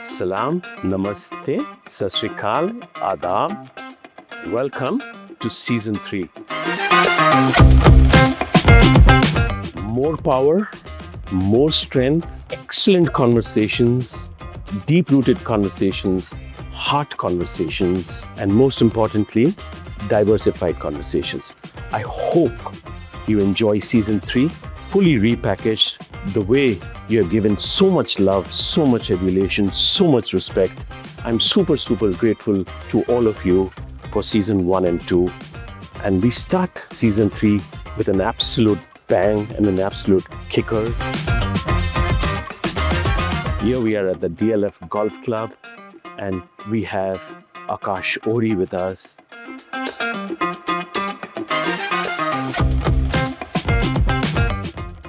Salam, Namaste, Sat Sri Akal, Adab. Welcome to Season 3. More power, more strength, excellent conversations, deep-rooted conversations, heart conversations, and most importantly, diversified conversations. I hope you enjoy Season 3, fully repackaged the way you have given so much love, so much adulation, so much respect. I'm super grateful to all of you for Season 1 and 2. And we start Season 3 with an absolute bang and an absolute kicker. Here we are at the DLF Golf Club and we have Aakash Ohri with us.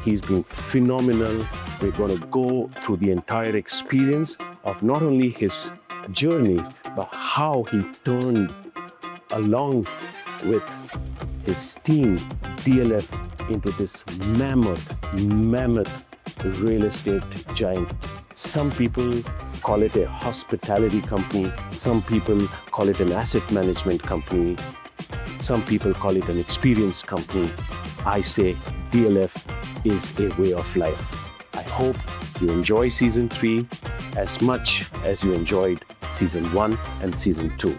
He's been phenomenal. We're going to go through the entire experience of not only his journey, but how he turned along with his team, DLF, into this mammoth real estate giant. Some people call it a hospitality company. Some people call it an asset management company. Some people call it an experience company. I say DLF is a way of life. I hope you enjoy Season 3 as much as you enjoyed Season 1 and Season 2.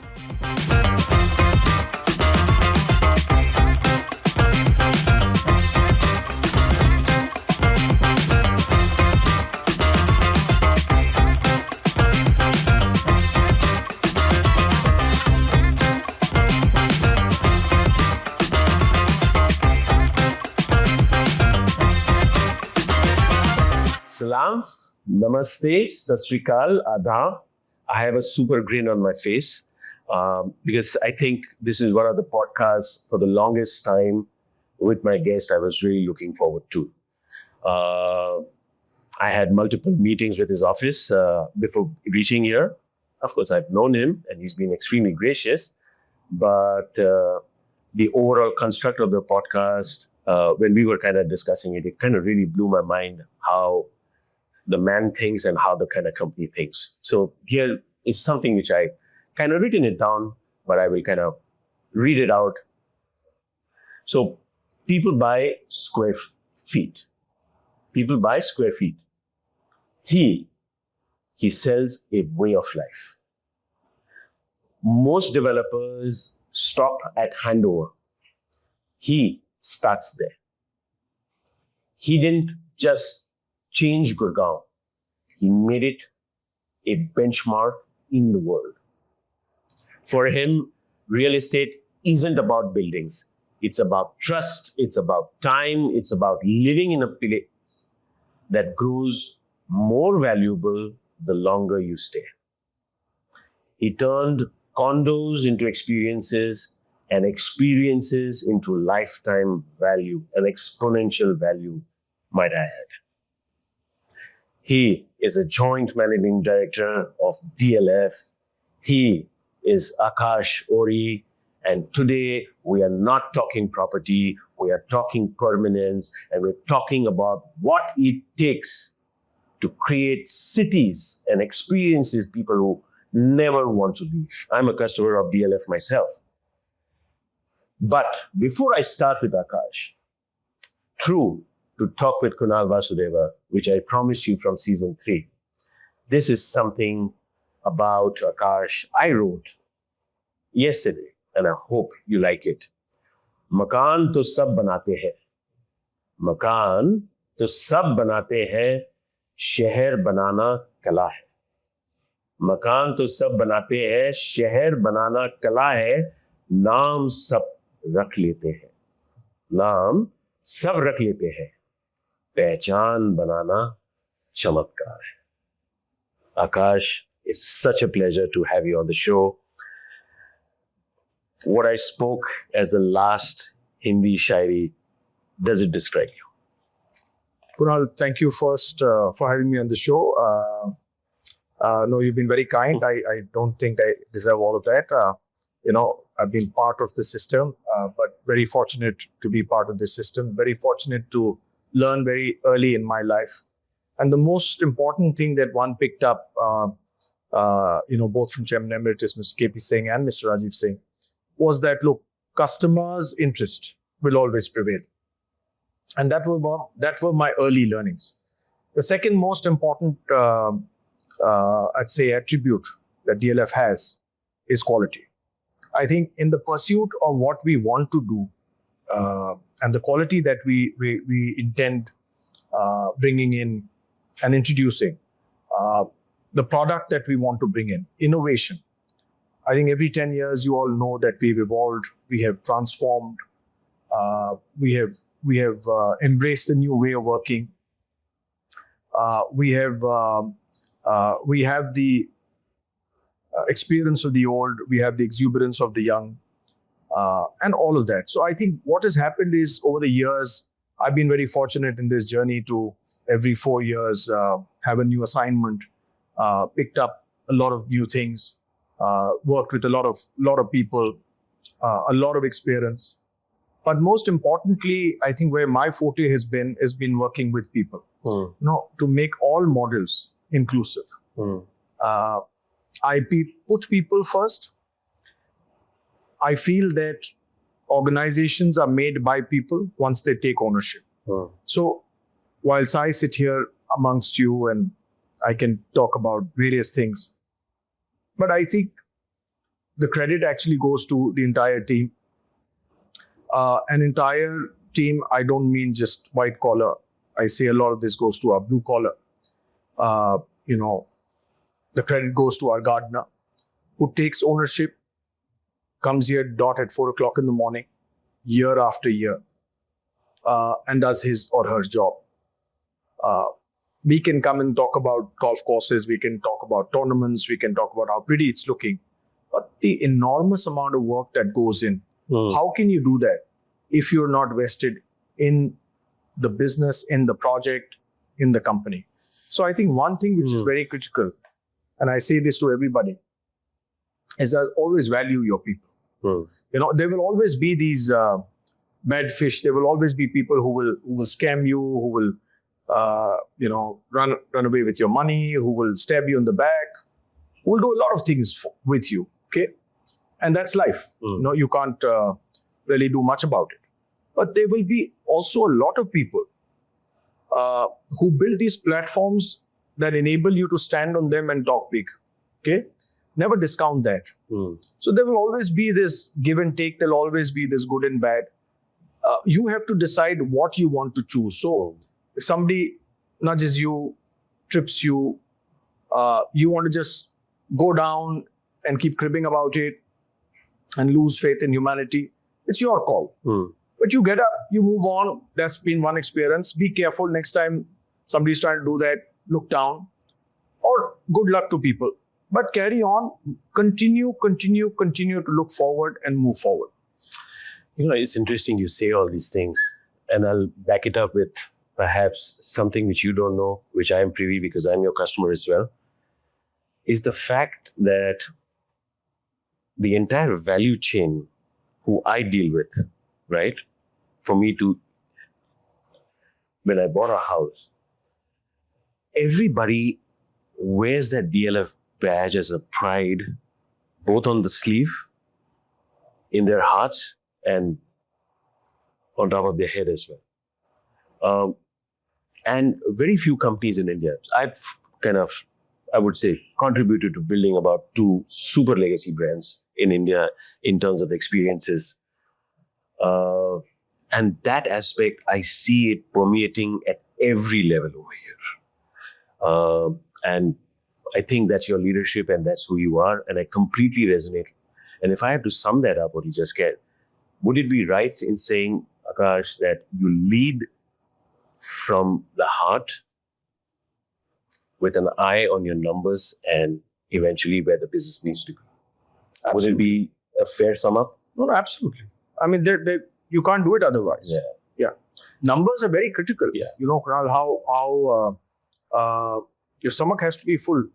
Salam, Namaste, Sat Sri Akal, Adab. I have a super grin on my face because I think this is one of the podcasts for the longest time with my guest I was really looking forward to. I had multiple meetings with his office before reaching here. Of course, I've known him and he's been extremely gracious. But the overall construct of the podcast, when we were kind of discussing it, it kind of really blew my mind how the man thinks and how the kind of company thinks. So here is something which I kind of written it down, but I will kind of read it out. So people buy square feet. People buy square feet. He sells a way of life. Most developers stop at handover. He starts there. He didn't just change Gurgaon. He made it a benchmark in the world. For him, real estate isn't about buildings. It's about trust. It's about time. It's about living in a place that grows more valuable the longer you stay. He turned condos into experiences and experiences into lifetime value, an exponential value, might I add. He is a joint managing director of DLF. He is Aakash Ohri. And today we are not talking property, we are talking permanence, and we're talking about what it takes to create cities and experiences people who never want to leave. I'm a customer of DLF myself. But before I start with Akash, true to talk with Kunal Vasudeva, which I promised you from Season 3, this is something about Akash I wrote yesterday, and I hope you like it. मकान तो सब बनाते हैं, मकान तो सब बनाते हैं, शहर बनाना कला है. मकान तो सब बनाते हैं, शहर बनाना कला है, नाम सब रख लेते हैं, नाम सब रख लेते हैं, पहचान बनाना चमत्कार है. Akash, it's such a pleasure to have you on the show. What I spoke as the last Hindi shairi, does it describe you? Kunal, thank you first for having me on the show. No, you've been very kind. I don't think I deserve all of that. I've been part of the system, but very fortunate to be part of the system. Very fortunate to learn very early in my life. And the most important thing that one picked up both from Chairman Emeritus Mr. K.P. Singh and Mr. Rajiv Singh, was that, look, customers' interest will always prevail. And that were my early learnings. The second most important, I'd say, attribute that DLF has is quality. I think in the pursuit of what we want to do and the quality that we intend bringing in and introducing, the product that we want to bring in, innovation. I think every 10 years, you all know that we've evolved, we have transformed, we have embraced a new way of working. We have the experience of the old, we have the exuberance of the young, and all of that. So I think what has happened is, over the years, I've been very fortunate in this journey to every 4 years have a new assignment, picked up a lot of new things, worked with a lot of people, a lot of experience. But most importantly, I think where my forte has been working with people, to make all models inclusive. I put people first. I feel that organizations are made by people once they take ownership. So whilst I sit here amongst you and I can talk about various things, but I think the credit actually goes to the entire team. An entire team, I don't mean just white collar. I say a lot of this goes to our blue collar. The credit goes to our gardener who takes ownership, comes here dot at 4 o'clock in the morning, year after year, and does his or her job. We can come and talk about golf courses, we can talk about tournaments, we can talk about how pretty it's looking, but the enormous amount of work that goes in, how can you do that if you're not vested in the business, in the project, in the company? So I think one thing which is very critical, and I say this to everybody, is that always value your people. There will always be these bad fish. There will always be people who will scam you, who will run away with your money, who will stab you in the back, who will do a lot of things with you. Okay, and that's life. You can't really do much about it. But there will be also a lot of people who build these platforms that enable you to stand on them and talk big. Okay, never discount that. So there will always be this give and take. There'll always be this good and bad. You have to decide what you want to choose. So if somebody nudges you, trips you, you want to just go down and keep cribbing about it and lose faith in humanity, it's your call. But you get up, you move on. That's been one experience. Be careful next time somebody's trying to do that. Look down, or good luck to people. But carry on, continue to look forward and move forward. It's interesting you say all these things, and I'll back it up with perhaps something which you don't know, which I am privy because I'm your customer as well, is the fact that the entire value chain who I deal with, right? For me to, when I bought a house, everybody wears that DLF badge as a pride, both on the sleeve, in their hearts, and on top of their head as well. And very few companies in India, I would say, contributed to building about 2 super legacy brands in India in terms of experiences. And that aspect, I see it permeating at every level over here. And I think that's your leadership and that's who you are. And I completely resonate. And if I have to sum that up, what you just said, would it be right in saying, Akash, that you lead from the heart with an eye on your numbers and eventually where the business needs to go? Absolutely. Would it be a fair sum up? No, absolutely. I mean, you can't do it otherwise. Yeah. Numbers are very critical. Yeah. Kunal, how your stomach has to be full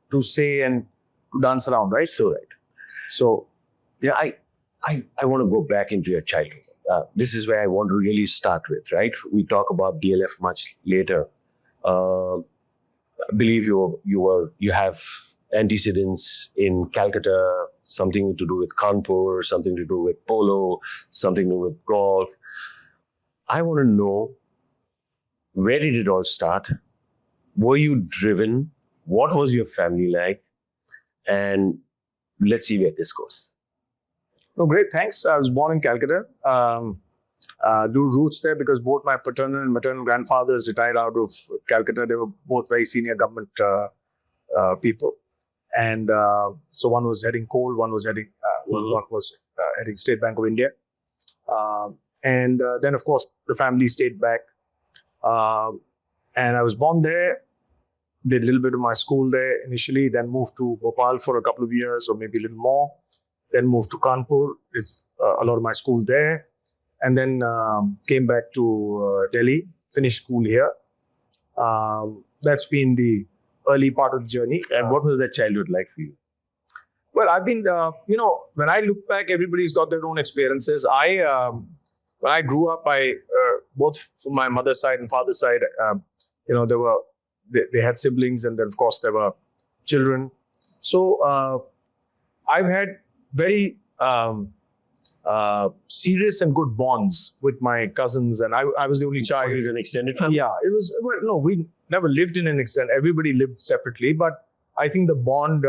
to say and to dance around, right? So right. So yeah, I want to go back into your childhood. This is where I want to really start with, right? We talk about DLF much later. I believe you have antecedents in Calcutta, something to do with Kanpur, something to do with polo, something to do with golf. I want to know, where did it all start? Were you driven? What was your family like? And let's see where this goes. No, great. Thanks. I was born in Calcutta. Do roots there because both my paternal and maternal grandfathers retired out of Calcutta. They were both very senior government people. And so one was heading coal, one was heading heading State Bank of India. And then, of course, the family stayed back. And I was born there, did a little bit of my school there initially, then moved to Bhopal for a couple of years or maybe a little more. Then moved to Kanpur. It's a lot of my school there. And then came back to Delhi, finished school here. That's been the early part of the journey. And what was that childhood like for you? Well, I've been, when I look back, everybody's got their own experiences. When I grew up, both from my mother's side and father's side, they had siblings, and then of course there were children. So I've had very serious and good bonds with my cousins, and I was the only child. Was it an extended family? Yeah, it was. Well, no, we never lived in an extent. Everybody lived separately, but I think the bond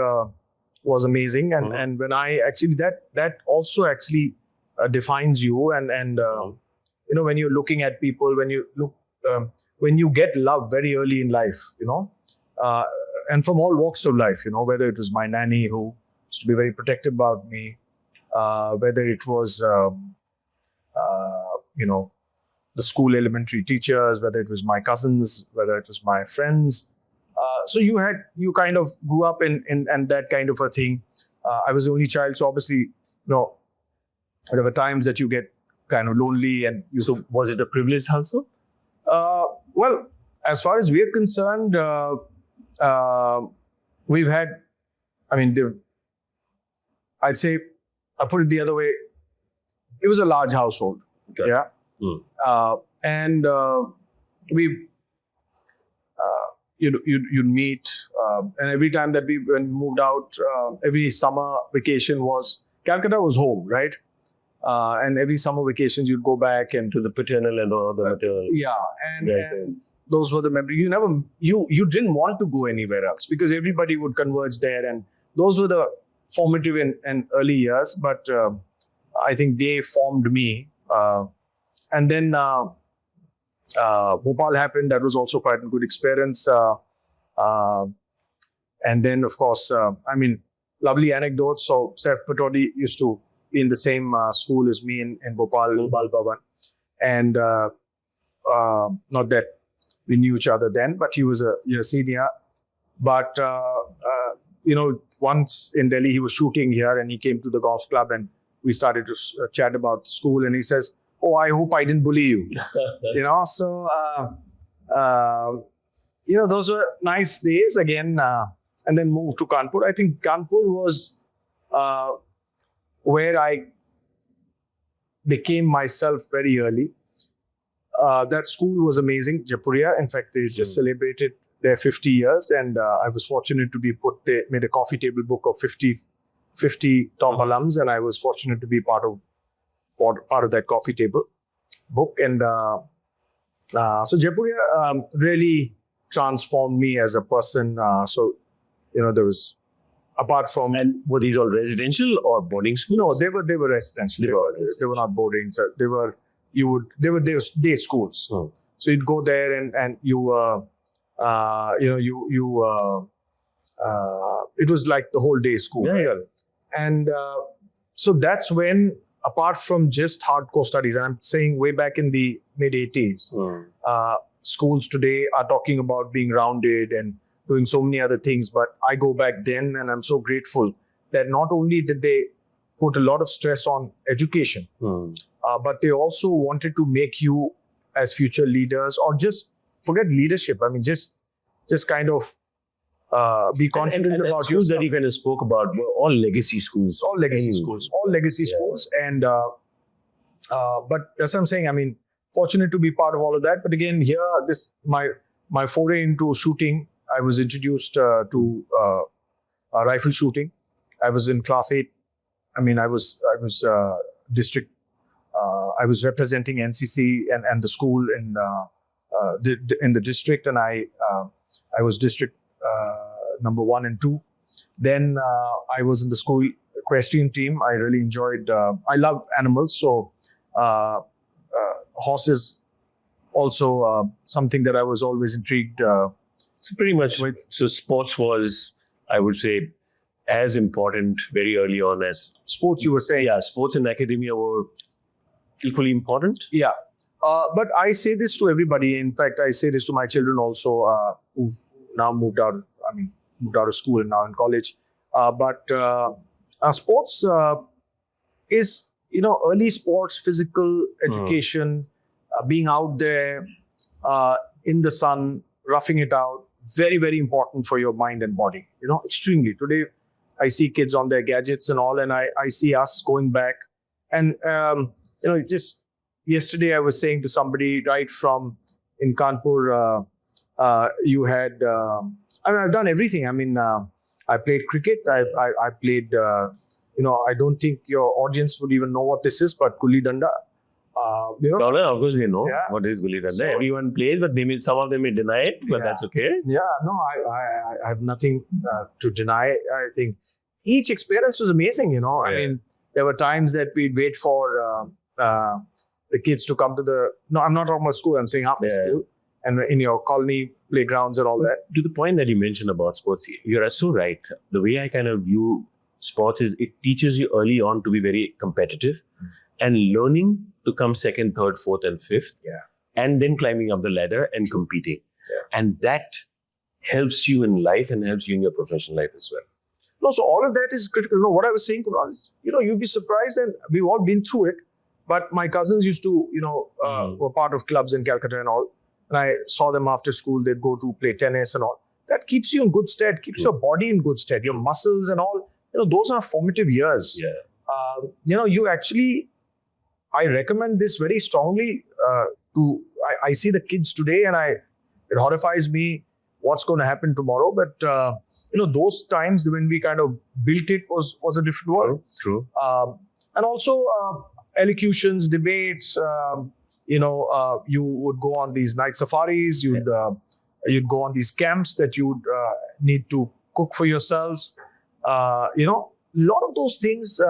was amazing. And when I actually that also actually defines you. And when you're looking at people, when you get love very early in life, and from all walks of life, whether it was my nanny who used to be very protective about me, whether it was the school elementary teachers, whether it was my cousins, whether it was my friends. So you kind of grew up in that kind of a thing. I was the only child, so obviously, there were times that you get kind of lonely. And So was it a privileged household? Well, as far as we're concerned, we've had, I'd say, I put it the other way, it was a large household. Okay. Yeah. And you'd meet, and every time that when we moved out, every summer vacation Calcutta was home, right? And every summer vacations you'd go back and To the paternal and all the maternal. and those were the memories. You didn't want to go anywhere else because everybody would converge there, and those were the formative and early years. But I think they formed me. And then Bhopal happened. That was also quite a good experience. And then, of course, lovely anecdotes. So Saif Patodi used to be in the same school as me in Bhopal, Bal Bhavan. And not that we knew each other then, but he was a year senior. But, once in Delhi, he was shooting here and he came to the golf club and we started to chat about school. And he says, "Oh, I hope I didn't bully you." So, those were nice days again. And then moved to Kanpur. I think Kanpur was where I became myself very early. That school was amazing, Jaipuriya. In fact, they just celebrated their 50 years. And I was fortunate to be made a coffee table book of 50 top alums. And I was fortunate to be part of that coffee table book. And so Jaipuriya really transformed me as a person. There was, apart from... And were these all residential or boarding schools? No, they were residential. They were not boarding. So they were day schools. So you'd go there and it was like the whole day school. Yeah. And so that's when, apart from just hardcore studies, and I'm saying way back in the mid 80s, schools today are talking about being rounded and doing so many other things. But I go back then and I'm so grateful that not only did they put a lot of stress on education, but they also wanted to make you as future leaders, or just forget leadership. Just kind of be confident and about schools yourself. that you kind of spoke about were all legacy schools. All legacy schools. And but that's what I'm saying. Fortunate to be part of all of that. But again, here, my foray into shooting, I was introduced to rifle shooting. I was in class 8. I mean, I was district. I was representing NCC and the school in the district, and I was district number 1 and 2. Then I was in the school equestrian team. I really enjoyed. I love animals, so horses also something that I was always intrigued. So pretty much, so sports was, I would say, as important very early on as Sports, you were saying? yeah, sports and academia were equally important. Yeah. But I say this to everybody. In fact, I say this to my children also, who now moved out. I mean, moved out of school and now in college. But sports is, early sports, physical education, being out there in the sun, roughing it out, very, very important for your mind and body. Extremely. Today, I see kids on their gadgets and all, and I see us going back. And, just yesterday I was saying to somebody right from in Kanpur, you had, I've done everything. I mean, I played cricket. I played, I don't think your audience would even know what this is, but Gulli Danda. No, of course they know Yeah. what is Gulli Danda. So- Everyone plays, but some of them may deny it, but Yeah. that's okay. Yeah, no, I have nothing to deny. I think each experience was amazing, I Yeah. mean, there were times that we'd wait for the kids to come to no, I'm not talking about school, I'm saying after Yeah. school, and in your colony playgrounds and all that. To the point that you mentioned about sports, you're so right. The way I kind of view sports is it teaches you early on to be very competitive and learning to come second, third, fourth, and fifth. Yeah. And then climbing up the ladder and competing. Yeah. And that helps you in life and helps you in your professional life as well. No, so all of that is critical. No, what I was saying, Kunal, is, you'd be surprised, and we've all been through it. But my cousins used to, were part of clubs in Calcutta and all. And I saw them after school, they'd go to play tennis and all. That keeps you in good stead, keeps your body in good stead, your muscles and all. Those are formative years. Yeah. You actually, I recommend this very strongly I see the kids today, and it horrifies me what's going to happen tomorrow. But, those times when we kind of built it was a different world. True. And also elocutions, debates, you would go on these night safaris, you'd go on these camps that you would need to cook for yourselves. A lot of those things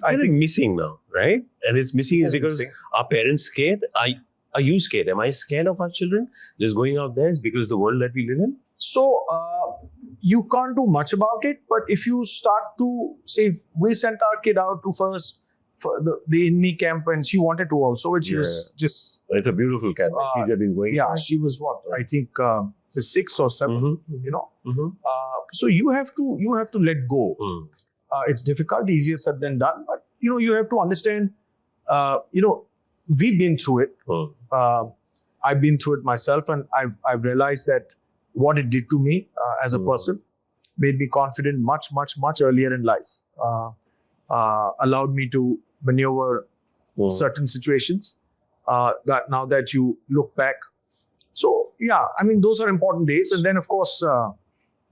I think missing now, right? And it's missing is because missing. our parents scared. Are you scared? Am I scared of our children just going out there? Is because the world that we live in? So you can't do much about it, but if you start to say, we sent our kid out to first for the enemy camp, and she wanted to also, which was just It's a beautiful camp. Kids have been going. she was what, I think 6 or 7, Mm-hmm. So you have to let go. Mm. It's difficult, easier said than done, but you have to understand. We've been through it. Mm. I've been through it myself, and I've realized that what it did to me as a person made me confident much earlier in life. Allowed me to maneuver certain situations. That now that you look back, so yeah, I mean those are important days. And then of course,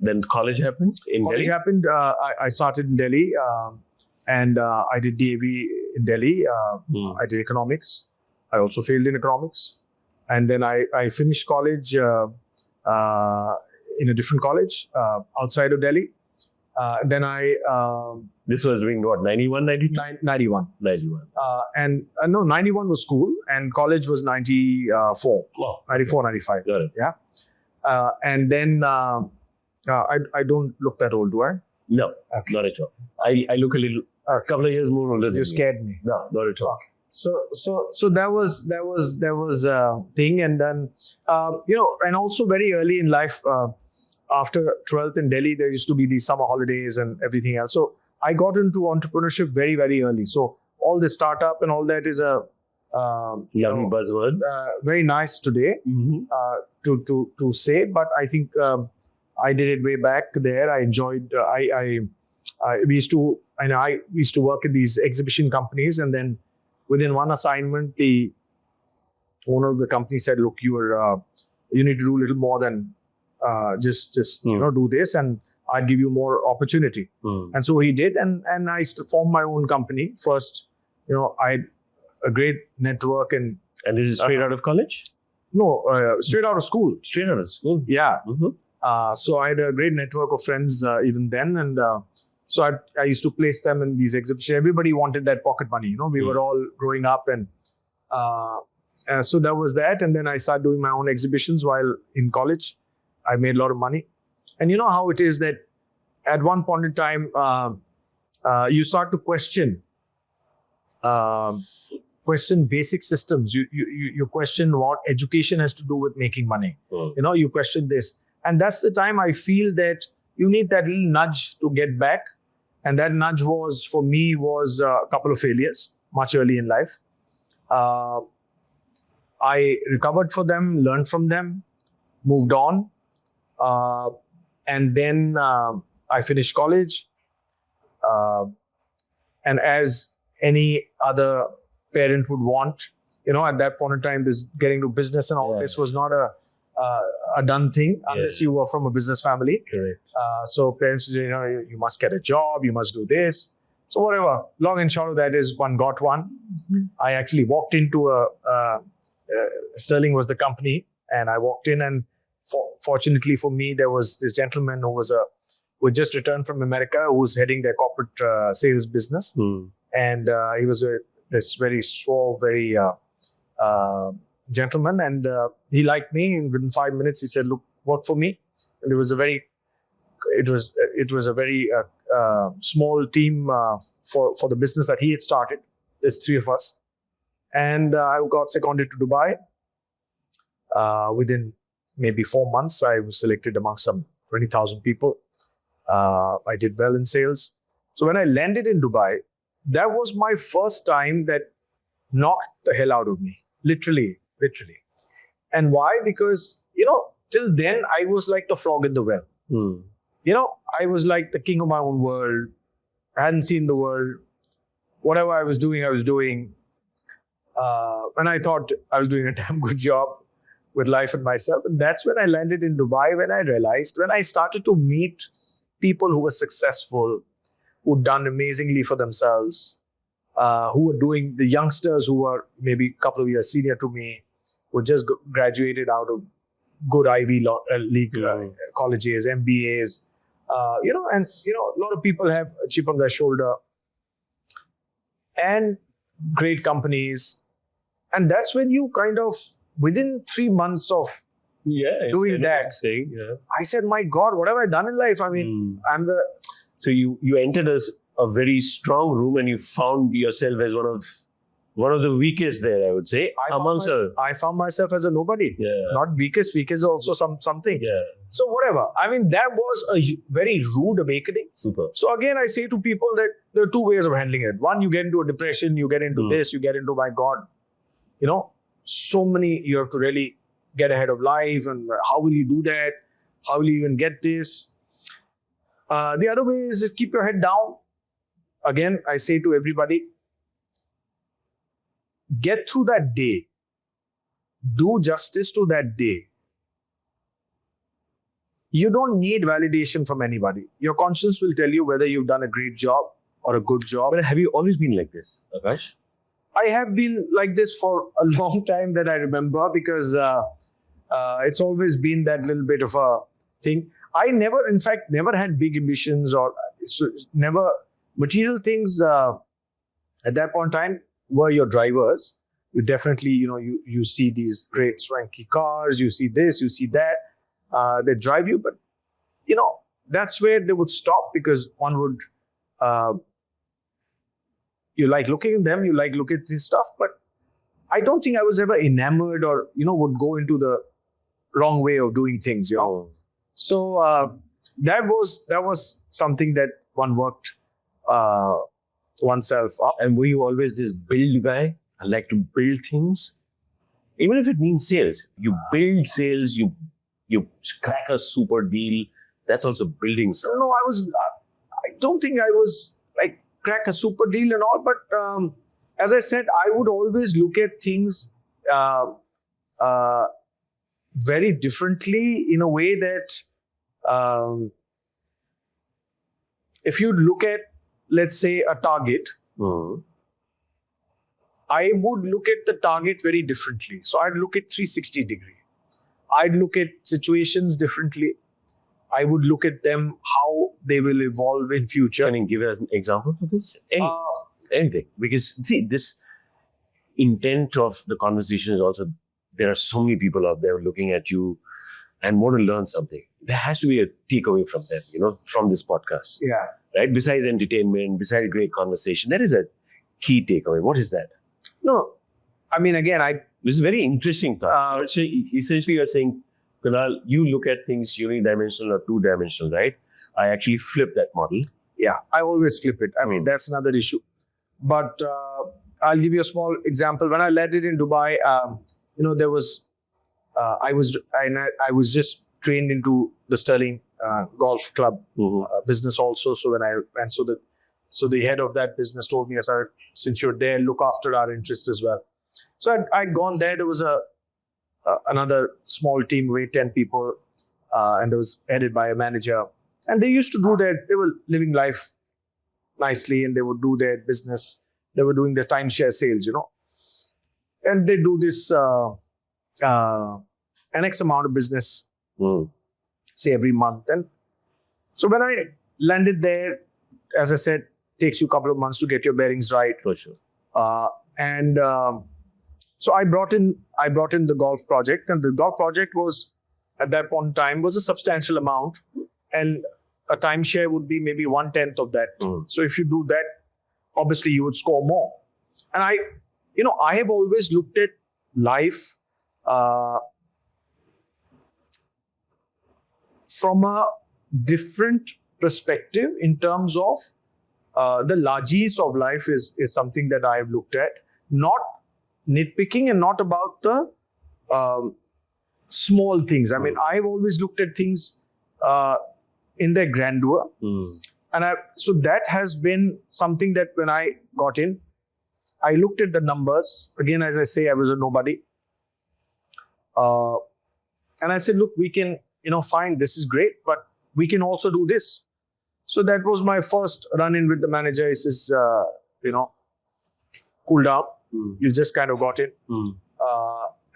Then college happened in college Delhi. happened. I started in Delhi, and I did DAV in Delhi. I did economics. I also failed in economics, and then I finished college in a different college outside of Delhi. Then I This was doing what, 91, 92? 91. 91. And no, 91 was school, and college was 94, Wow. 94, 95. Got it. And then I don't look that old, do I? No, not at all. I look a couple of years more older than You scared me. No, not at all. So that was a thing, and then and also very early in life, after 12th in Delhi, there used to be the summer holidays and everything else. So I got into entrepreneurship very, very early. So all the startup and all that is a Lovely buzzword. very nice today to say, but I think I did it way back there. I enjoyed. We used to work in these exhibition companies, and then within one assignment, the owner of the company said, "Look, you need to do a little more than just do this." And I'd give you more opportunity. And so he did, and I formed my own company. First, I had a great network, and this is straight out of college? No, straight out of school. Straight out of school? Yeah. So I had a great network of friends even then, and so I used to place them in these exhibitions. Everybody wanted that pocket money. We were all growing up, and so that was that. And then I started doing my own exhibitions while in college. I made a lot of money. And you know how it is that at one point in time, you start to question basic systems. You question what education has to do with making money. You question this. And that's the time I feel that you need that little nudge to get back. And that nudge for me was a couple of failures much early in life. I recovered for them, learned from them, moved on. And then I finished college. And as any other parent would want, at that point in time, this getting to business and all this was not a done thing unless you were from a business family. Correct. So parents say, you must get a job, you must do this. So whatever. Long and short of that is one got one. I actually walked into Sterling was the company, and I walked in, and fortunately for me, there was this gentleman who had just returned from America, who was heading their corporate sales business. And he was this very suave, very gentleman, and he liked me. And within 5 minutes, he said, "Look, work for me." And it was a very small team for the business that he had started. There's 3 of us, and I got seconded to Dubai. Within maybe 4 months, I was selected among some 20,000 people. I did well in sales. So when I landed in Dubai, that was my first time that knocked the hell out of me. Literally. And why? Because, till then, I was like the frog in the well. I was like the king of my own world. I hadn't seen the world. Whatever I was doing. And I thought I was doing a damn good job with life and myself. And that's when I landed in Dubai, when I realized, when I started to meet people who were successful, who'd done amazingly for themselves, who were doing, the youngsters who were maybe a couple of years senior to me, who just graduated out of good Ivy League colleges, MBAs, and a lot of people have a chip on their shoulder and great companies. And that's when you kind of, within 3 months of doing that, I said, my God, what have I done in life? I mean, So you entered a very strong room, and you found yourself as one of the weakest there, I would say. I found myself as a nobody. Not weakest. Weakest is also something. So whatever. I mean, that was a very rude awakening. Super. So again, I say to people that there are 2 ways of handling it. One, you get into a depression, you get into this, you get into, my God, so many, you have to really get ahead of life, and how will you do that? How will you even get this? The other way is keep your head down. Again, I say to everybody, get through that day. Do justice to that day. You don't need validation from anybody. Your conscience will tell you whether you've done a great job or a good job. But have you always been like this, Akash? I have been like this for a long time that I remember, because it's always been that little bit of a thing. I never had big ambitions, or never material things at that point in time were your drivers. You definitely, you see these great swanky cars, you see this, you see that, they drive you, but that's where they would stop, because one would, you like looking at them, you like looking at this stuff, but I don't think I was ever enamored or, would go into the wrong way of doing things, So that was something that one worked oneself up. And were you always this build guy? I like to build things, even if it means sales. You build sales. You crack a super deal. That's also building stuff. No, I don't think I was like crack a super deal and all. But as I said, I would always look at things very differently, in a way that if you look at, let's say, a target, I would look at the target very differently. So I'd look at 360 degree. I'd look at situations differently. I would look at them, how they will evolve in future. Can you give us an example for this? Anything. Because see, this intent of the conversation is also, there are so many people out there looking at you and want to learn something. There has to be a takeaway from them, from this podcast. Yeah. Right? Besides entertainment, besides great conversation, there is a key takeaway. What is that? No, I mean, again, this is very interesting thought. So essentially, you're saying, Kunal, you look at things unidimensional or two-dimensional, right? I actually flip that model. Yeah, I always flip it. I mean, that's another issue. But I'll give you a small example. When I landed in Dubai, there was, I was just trained into the Sterling Golf Club business also. So when I went, so the head of that business told me, "Sir, since you're there, look after our interest as well." So I'd gone there. There was another small team, 10 people, and it was headed by a manager. And they used to do they were living life nicely, and they would do their business. They were doing their timeshare sales, and they do this an X amount of business, say every month. And so when I landed there, as I said, takes you a couple of months to get your bearings right. For sure. So I brought in the golf project, and the golf project was, at that point in time, was a substantial amount, and a timeshare would be maybe 1/10 of that. So if you do that, obviously you would score more. And I have always looked at life from a different perspective in terms of the largesse of life is something that I have looked at, not nitpicking and not about the small things. I mean, I've always looked at things in their grandeur. And so that has been something that when I got in, I looked at the numbers. Again, as I say, I was a nobody. And I said, look, we can, fine, this is great, but we can also do this. So that was my first run-in with the manager. He says, cool down. You just kind of got in.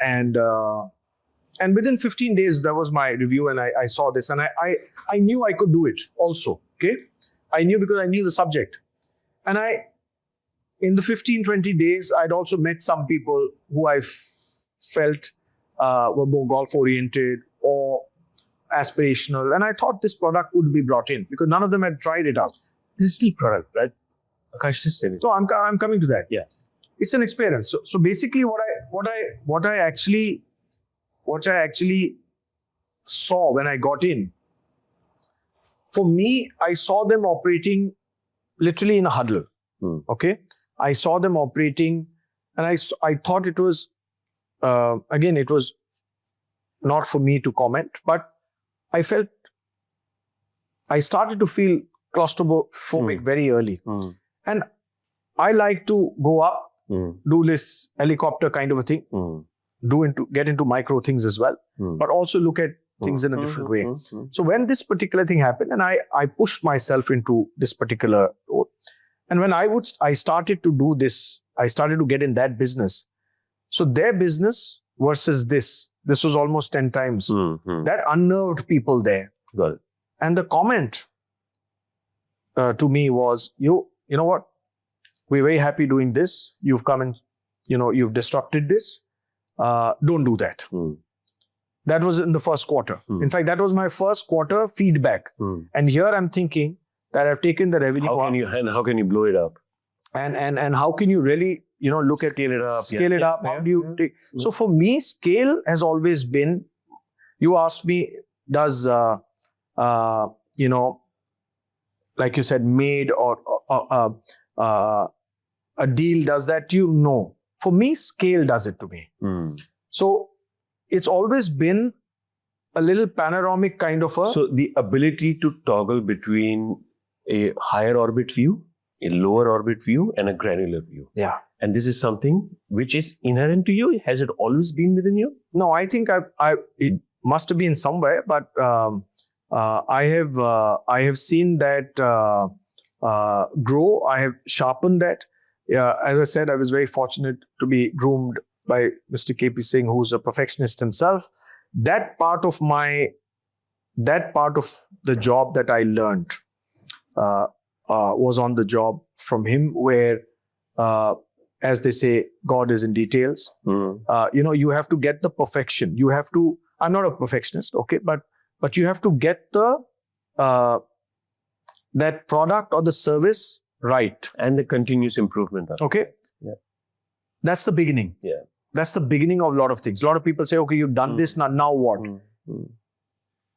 And within 15 days, that was my review, and I saw this, and I knew I could do it also, okay? I knew because I knew the subject. And in the 15, 20 days, I'd also met some people who I felt were more golf-oriented or aspirational. And I thought this product would be brought in because none of them had tried it out. This is still product, right? Akash, just say it. So I'm coming to that. Yeah. It's an experience. So basically what I actually saw when I got in, for me, I saw them operating literally in a huddle. Okay. I saw them operating, and I thought it was, again, it was not for me to comment, but I started to feel claustrophobic very early. And I like to go up, do this helicopter kind of a thing, get into micro things as well, but also look at things in a different way. So when this particular thing happened, and I pushed myself into this particular role, and when I started to do this, I started to get in that business. So their business versus this was almost 10 times. That unnerved people there. Got it. And the comment to me was, you know what? We're very happy doing this. You've come and, you've disrupted this. Don't do that. That was in the first quarter. In fact, that was my first quarter feedback. And here I'm thinking that I've taken the revenue. How can you blow it up? And how can you really, look at Scale it up. Scale it up. How do you take? So for me, scale has always been. You asked me, does like you said, made or a deal does that to you? No. For me, scale does it to me. So it's always been a little panoramic kind of a. So the ability to toggle between a higher orbit view, a lower orbit view, and a granular view. Yeah. And this is something which is inherent to you. Has it always been within you? No, I think it must have been somewhere, but I have seen that grow. I have sharpened that. As I said, I was very fortunate to be groomed by Mr. KP Singh, who's a perfectionist himself. That part of the job that I learned was on the job from him, where, as they say, God is in details. You have to get the perfection. You have to. I'm not a perfectionist, okay, but you have to get the that product or the service right, and the continuous improvement. Okay. Yeah. That's the beginning. Yeah. That's the beginning of a lot of things. A lot of people say, okay, you've done this, now what?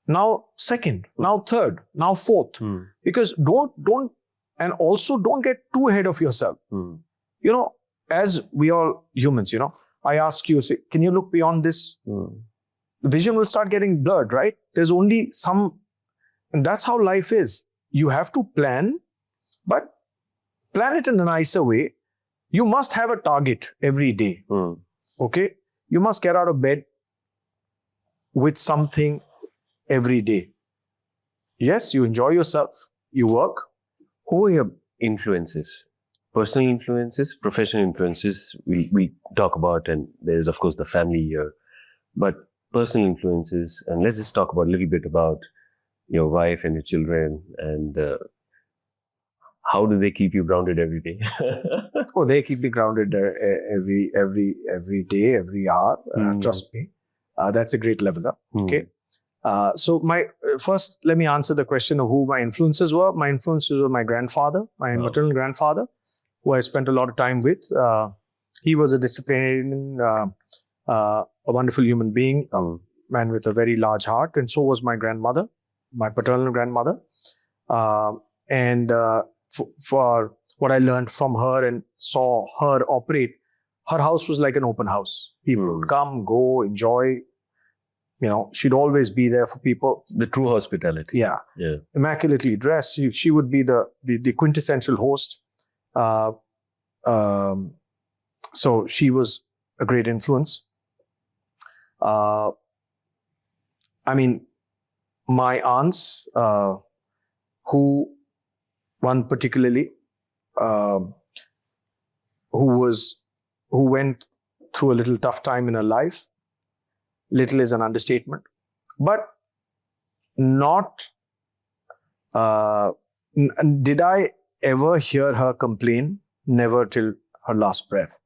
Now second, now third, now fourth. Because don't and also don't get too ahead of yourself. As we all humans, I ask you, say, can you look beyond this? The vision will start getting blurred, right? There's only some, and that's how life is. You have to plan, but plan it in a nicer way. You must have a target every day. Okay? You must get out of bed with something every day. Yes, you enjoy yourself, you work. Who are your influences? Personal influences, professional influences, we talk about, and there's of course the family here. But personal influences, and let's just talk about a little bit about your wife and your children, and how do they keep you grounded every day? Oh, they keep me grounded every day, every hour. Trust me, that's a great leveler. Okay. So first, let me answer the question of who my influences were. My influences were my grandfather, my maternal grandfather, who I spent a lot of time with. He was a disciplinarian, a wonderful human being, a man with a very large heart, and so was my grandmother, my paternal grandmother. And for what I learned from her and saw her operate, her house was like an open house. People would come, go, enjoy. She'd always be there for people. The true hospitality. Yeah. Immaculately dressed. She would be the quintessential host. So she was a great influence. My aunts, who one particularly, who went through a little tough time in her life. Little is an understatement, but not. Did I ever hear her complain? Never, till her last breath.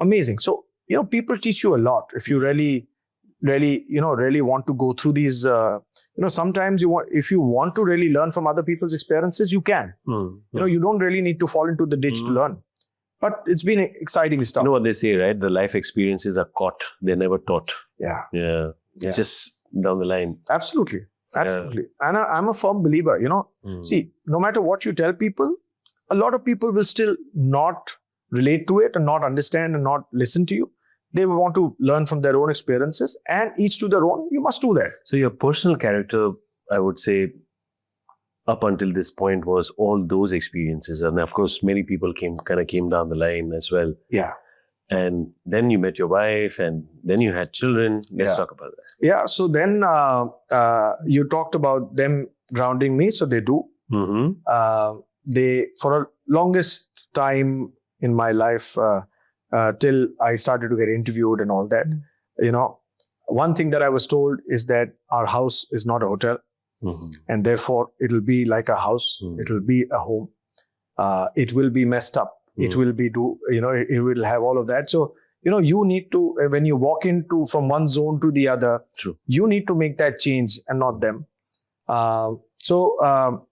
Amazing. So people teach you a lot if you really want to go through these. Sometimes if you want to really learn from other people's experiences, you can. You don't really need to fall into the ditch to learn. But it's been exciting stuff. You know what they say, right? The life experiences are caught; they're never taught. Yeah. It's just down the line. Absolutely. And I'm a firm believer. See, no matter what you tell people, a lot of people will still not relate to it and not understand and not listen to you. They will want to learn from their own experiences, and each to their own. You must do that. So your personal character, I would say, up until this point was all those experiences. And of course, many people came down the line as well. Yeah. And then you met your wife, and then you had children. Let's talk about that. Yeah. So then you talked about them grounding me. So they do. They, for a longest time in my life, till I started to get interviewed and all that, one thing that I was told is that our house is not a hotel. And therefore, it'll be like a house. It'll be a home. It will be messed up. It will be it will have all of that. So, you need to, when you walk from one zone to the other, you need to make that change and not them. So,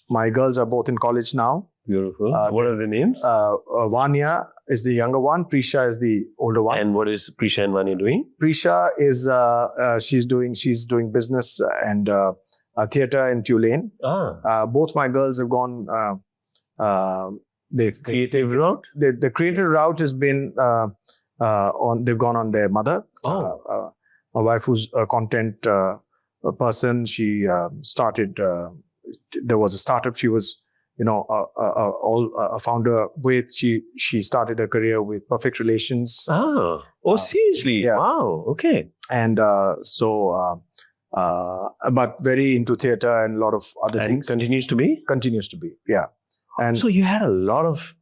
my girls are both in college now. Beautiful. What are the names? Vanya is the younger one. Prisha is the older one. And what is Prisha and Vanya doing? Prisha is she's doing business and theatre in Tulane. Both my girls have gone the creative route. The creative route has been they've gone on their mother. My wife, who's a content person, she started. There was a startup. She was a founder with. She started her career with Perfect Relations. Seriously? Yeah. Wow. Okay. And so but very into theatre and a lot of other And things. continues to be? Continues to be, yeah. And So you had a lot of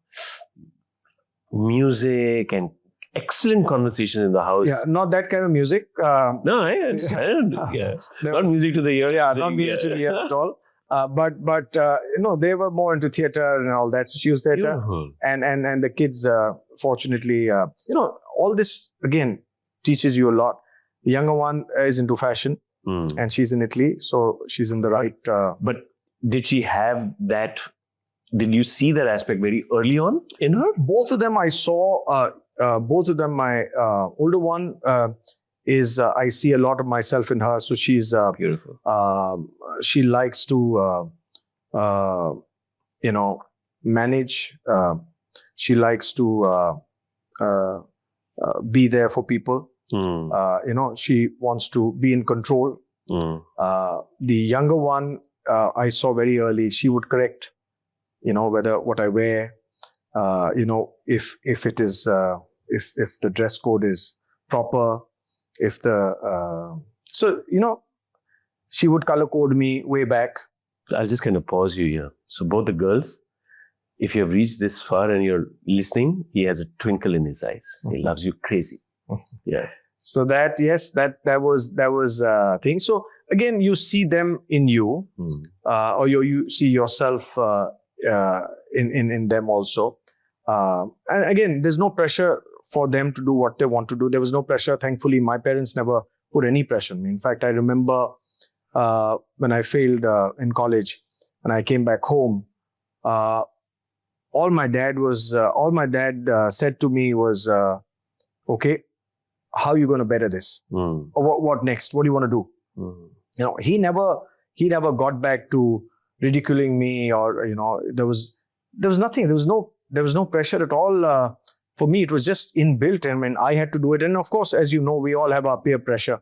music and excellent conversation in the house. yeah, not that kind of music. No, I understand. Yeah. There Not was- music to the ear. Yeah, not music to the ear at all. But they were more into theatre and all that. So she was theatre, Beautiful. and the kids, fortunately, all this again teaches you a lot. The younger one is into fashion, Mm. and she's in Italy, so she's in the right. But did she have that? Did you see that aspect very early on in her? Both of them I saw. Both of them, my older one is I see a lot of myself in her. So she's Beautiful. she likes to manage. She likes to be there for people. Mm. She wants to be in control. Mm. The younger one I saw very early. She would correct, whether what I wear, if it is if the dress code is proper, if the she would color code me way back. I'll just kind of pause you here. So both the girls, if you have reached this far and you're listening, he has a twinkle in his eyes. He loves you crazy. Yeah. So that that was thing. So again, you see them in you, or you see yourself in them also. And again, there's no pressure for them to do what they want to do. There was no pressure. Thankfully, my parents never put any pressure on me. In fact, I remember when I failed in college and I came back home, all my dad said to me was, okay, how are you going to better this? Or what next? What do you want to do? He never got back to ridiculing me, or there was nothing. There was no pressure at all. For me, it was just inbuilt. I mean, I had to do it. And of course, as you know, we all have our peer pressure.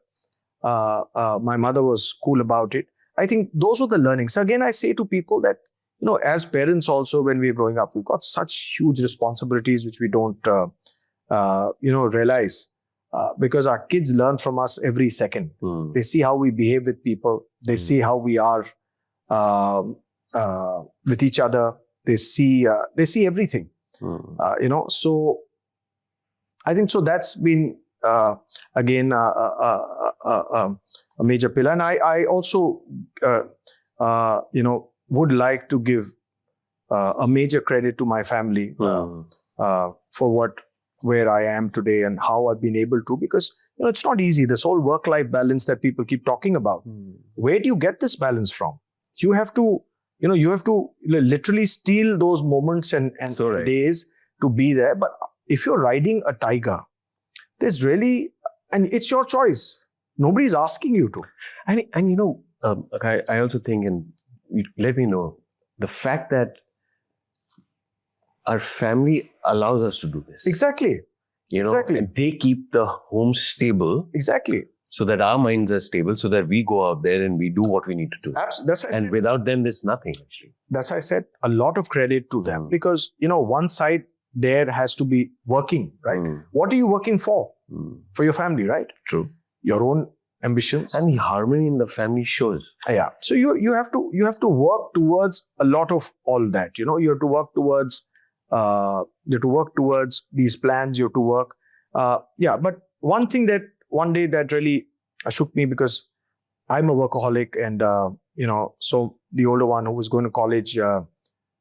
My mother was cool about it. I think those were the learnings. Again, I say to people that, as parents also, when we're growing up, we've got such huge responsibilities which we don't, realize. Because our kids learn from us every second. They see how we behave with people. They see how we are with each other. They see everything. So I think so. That's been again a major pillar, and I also would like to give a major credit to my family for where I am today and how I've been able to, because it's not easy. This whole work-life balance that people keep talking about. Where do you get this balance from? You have to literally steal those moments and days to be there. But if you're riding a tiger, there's really, and it's your choice. Nobody's asking you to. And I also think, and let me know, the fact that our family allows us to do this. Exactly. Exactly. And they keep the home stable. Exactly. So that our minds are stable, so that we go out there and we do what we need to do. Absolutely. And without them, there's nothing actually. That's why I said a lot of credit to them, because one side there has to be working, right? What are you working for? For your family, right? True. Your own ambitions. And the harmony in the family shows. Yeah. So you have to work towards a lot of all that. You have to work towards these plans. You have to work. But one thing that one day that really shook me, because I'm a workaholic, and so the older one who was going to college,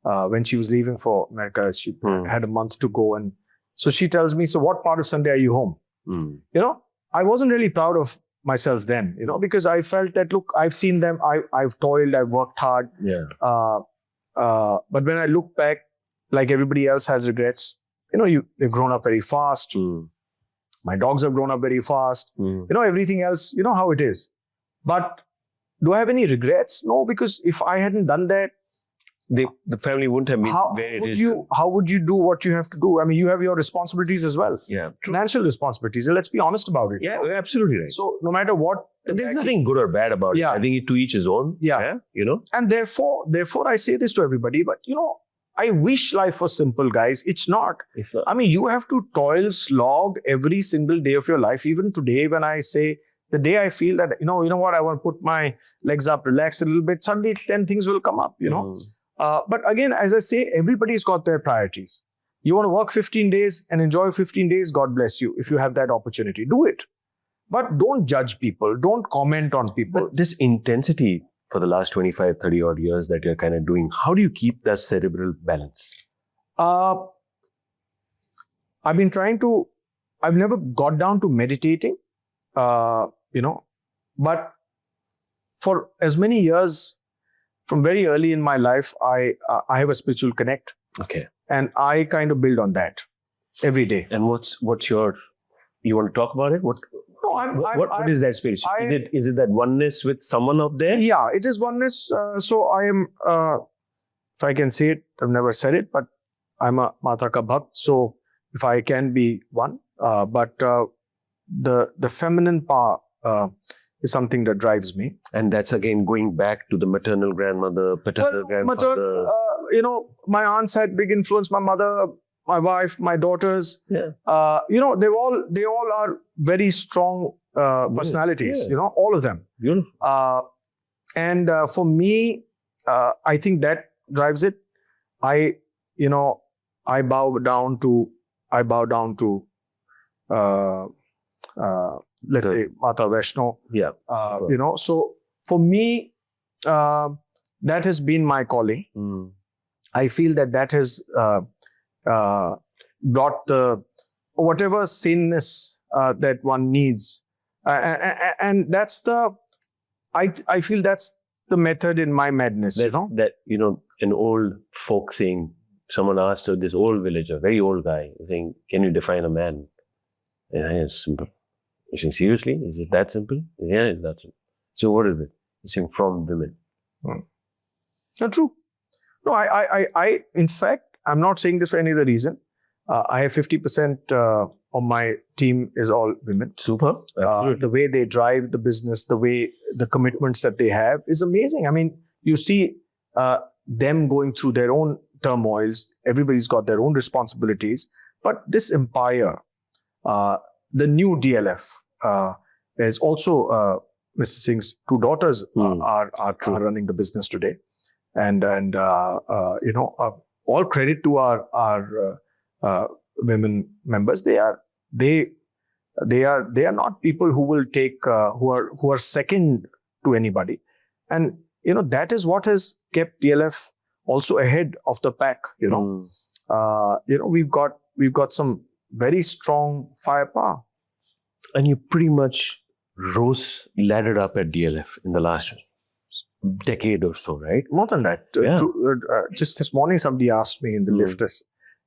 when she was leaving for America, she had a month to go, and so she tells me, "So what part of Sunday are you home?" I wasn't really proud of myself then, because I felt that, look, I've seen them, I've toiled, I've worked hard. Yeah. But when I look back, like everybody else has regrets. They've grown up very fast. My dogs have grown up very fast. Everything else, how it is. But do I have any regrets? No, because if I hadn't done that, the family wouldn't have been where it is. How would you do what you have to do? I mean, you have your responsibilities as well. Yeah. Financial responsibilities. And let's be honest about it. Yeah, absolutely right. So no matter what. There's nothing good or bad about it. I think to each his own. Yeah. And therefore I say this to everybody, but I wish life was simple, guys. It's not. I mean, you have to toil, slog every single day of your life. Even today, when I say The day I feel that, you know what, I want to put my legs up, relax a little bit, suddenly 10 things will come up, you know. But again, as I say, everybody's got their priorities. You want to work 15 days and enjoy 15 days, God bless you. If you have that opportunity, do it. But don't judge people. Don't comment on people. But this intensity for the last 25, 30 odd years that you're kind of doing, how do you keep that cerebral balance? I've been trying to, I've never got down to meditating, you know, but for as many years, from very early in my life, I have a spiritual connect. Okay. And I kind of build on that every day. And what's your, you want to talk about it? What is that spiritual? Is it that oneness with someone up there? Yeah, it is oneness. So I am, if I can say it, I've never said it, but I'm a Mata ka Bhakt. So if I can be one, but the feminine power is something that drives me. And that's again going back to the maternal grandmother, paternal grandfather. You know, my aunts had big influence. My mother, my wife, my daughters. Yeah. You know, they all are very strong personalities. Yeah. You know, all of them. Beautiful. And for me, I think that drives it. I bow down to let's say Mata Vaishno. Yeah. You know, so for me, that has been my calling. I feel that has brought the whatever sameness that one needs, and that's the. I feel that's the method in my madness. That an old folk saying. Someone asked this old villager, very old guy, saying, "Can you define a man?" Yeah, it's simple. He's saying, "Seriously, is it that simple?" Yeah, it's that simple. So what is it? He's saying, "From women." Not true. No, I in fact, I'm not saying this for any other reason. I have 50% of my team is all women. Super. The way they drive the business, the commitments that they have is amazing. I mean, you see them going through their own turmoils. Everybody's got their own responsibilities. But this empire, the new DLF, there's also Mr. Singh's two daughters are running the business today. And all credit to our women members. They are not people who will take who are second to anybody, and that is what has kept DLF also ahead of the pack. We've got some very strong firepower, and you pretty much laddered up at DLF in the last decade or so, right? More than that. Yeah. Just this morning, somebody asked me in the lift,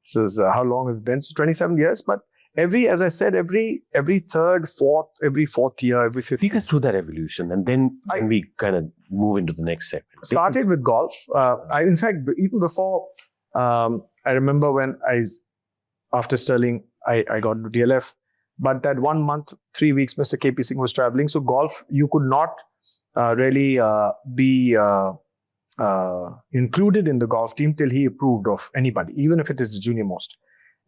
says, how long has it been? So 27 years. But as I said, every third, fourth, every fourth year, every fifth. Take us through that evolution, and then we kind of move into the next segment. Started with golf. In fact, even before, I remember when after Sterling, I got to DLF. But that 1 month, 3 weeks, Mr. KP Singh was traveling. So golf, you could not really be included in the golf team till he approved of anybody, even if it is the junior most.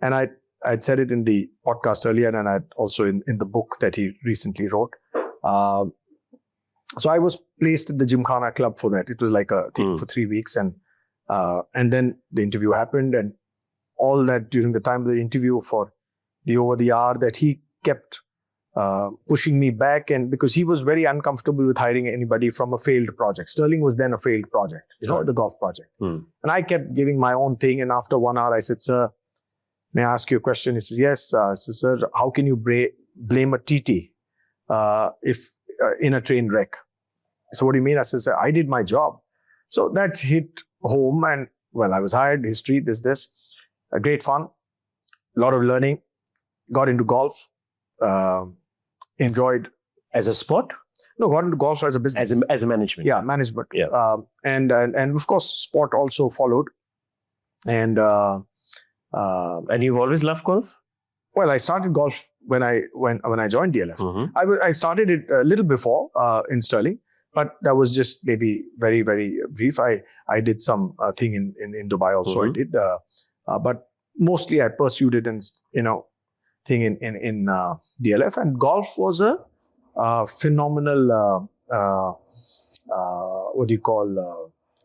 And I'd said it in the podcast earlier, and I'd also in the book that he recently wrote. So I was placed at the Gymkhana Club for that. It was like a thing for 3 weeks, and then the interview happened, and all that during the time of the interview for over the hour that he kept pushing me back, and because he was very uncomfortable with hiring anybody from a failed project. Sterling was then a failed project, the golf project. And I kept giving my own thing, and after 1 hour I said, "Sir, may I ask you a question?" He says, "Yes." I said, "Sir, how can you blame a TT if in a train wreck?" So what do you mean? I said, "Sir, I did my job." So that hit home, and I was hired, history, this. Great fun, a lot of learning, got into golf, enjoyed. As a sport? No, got into golf as a business. As a management. Yeah, management. Yeah. And of course, sport also followed. And you've always loved golf? Well, I started golf when I joined DLF. I started it a little before in Sterling, but that was just maybe very, very brief. I did some thing in Dubai also. I did, but mostly I pursued it in thing in DLF, and golf was phenomenal,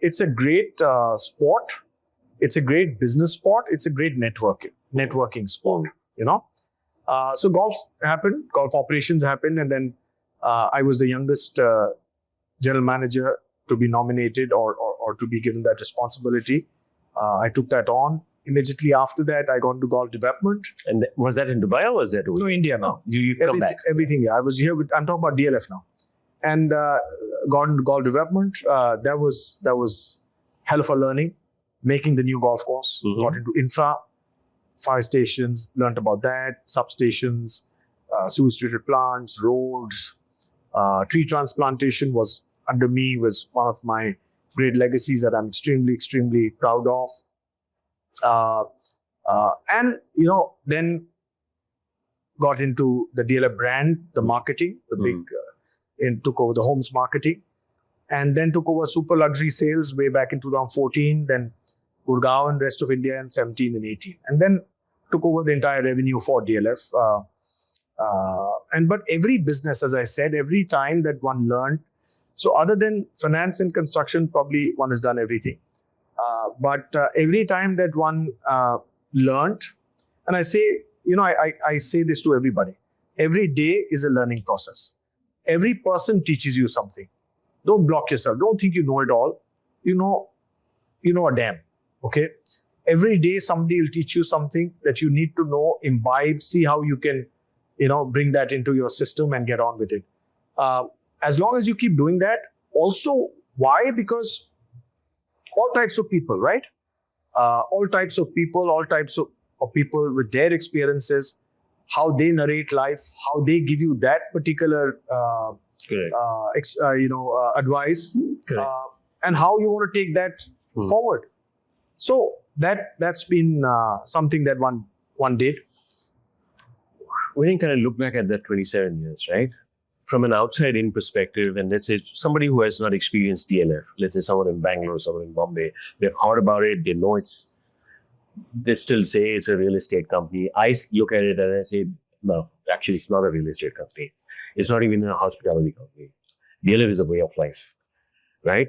it's a great sport. It's a great business sport. It's a great networking sport, So golf operations happened. And then I was the youngest general manager to be nominated or to be given that responsibility. I took that on. Immediately after that, I got into golf development. And was that in Dubai or was that? No, India now. You come back. Everything. Yeah. I was here I'm talking about DLF now. And got into golf development. That was hell of a learning. Making the new golf course. Mm-hmm. Got into infra, fire stations, learned about that, substations, sewage treated plants, roads, tree transplantation was under me, was one of my great legacies that I'm extremely, extremely proud of. And then got into the DLF brand, the marketing, the big, and took over the homes marketing, and then took over super luxury sales way back in 2014, then Gurgaon and rest of India in 17 and 18, and then took over the entire revenue for DLF. But every business, as I said, every time that one learned, so other than finance and construction, probably one has done everything. But every time that one learned, and I say, I say this to everybody, every day is a learning process. Every person teaches you something. Don't block yourself. Don't think you know it all. You know a damn. Okay. Every day somebody will teach you something that you need to know, imbibe, see how you can, bring that into your system and get on with it. As long as you keep doing that. Also, why? Because all types of people, right? All types of people with their experiences, how they narrate life, how they give you that particular advice, and how you want to take that forward. So that's been something that one did. When you kind of look back at that 27 years, right? From an outside-in perspective, and let's say somebody who has not experienced DLF, let's say someone in Bangalore, someone in Bombay, they've heard about it, they know they still say it's a real estate company. I look at it and I say, no, actually it's not a real estate company. It's not even a hospitality company. DLF is a way of life, right?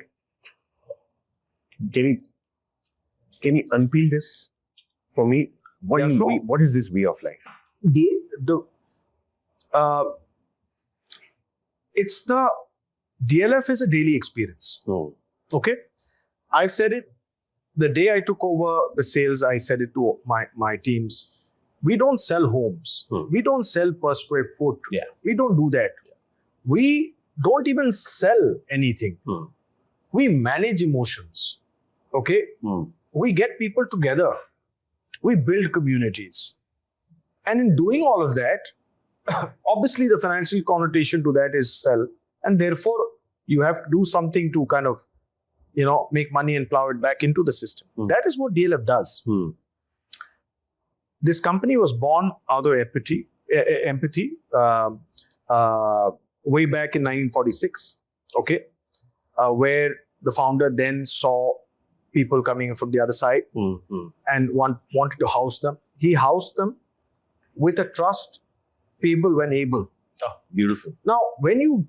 Can you unpeel this for me? What is this way of life? It's the DLF is a daily experience. Oh. Okay, I've said it. The day I took over the sales, I said it to my teams. We don't sell homes. We don't sell per square foot. Yeah. We don't do that. We don't even sell anything. We manage emotions. Okay. We get people together. We build communities. And in doing all of that, obviously the financial connotation to that is sell. And therefore, you have to do something to kind of, make money and plow it back into the system. That is what DLF does. This company was born out of empathy way back in 1946, okay, where the founder then saw people coming from the other side and wanted to house them. He housed them with a trust, payable when able. Oh, beautiful. Now, when you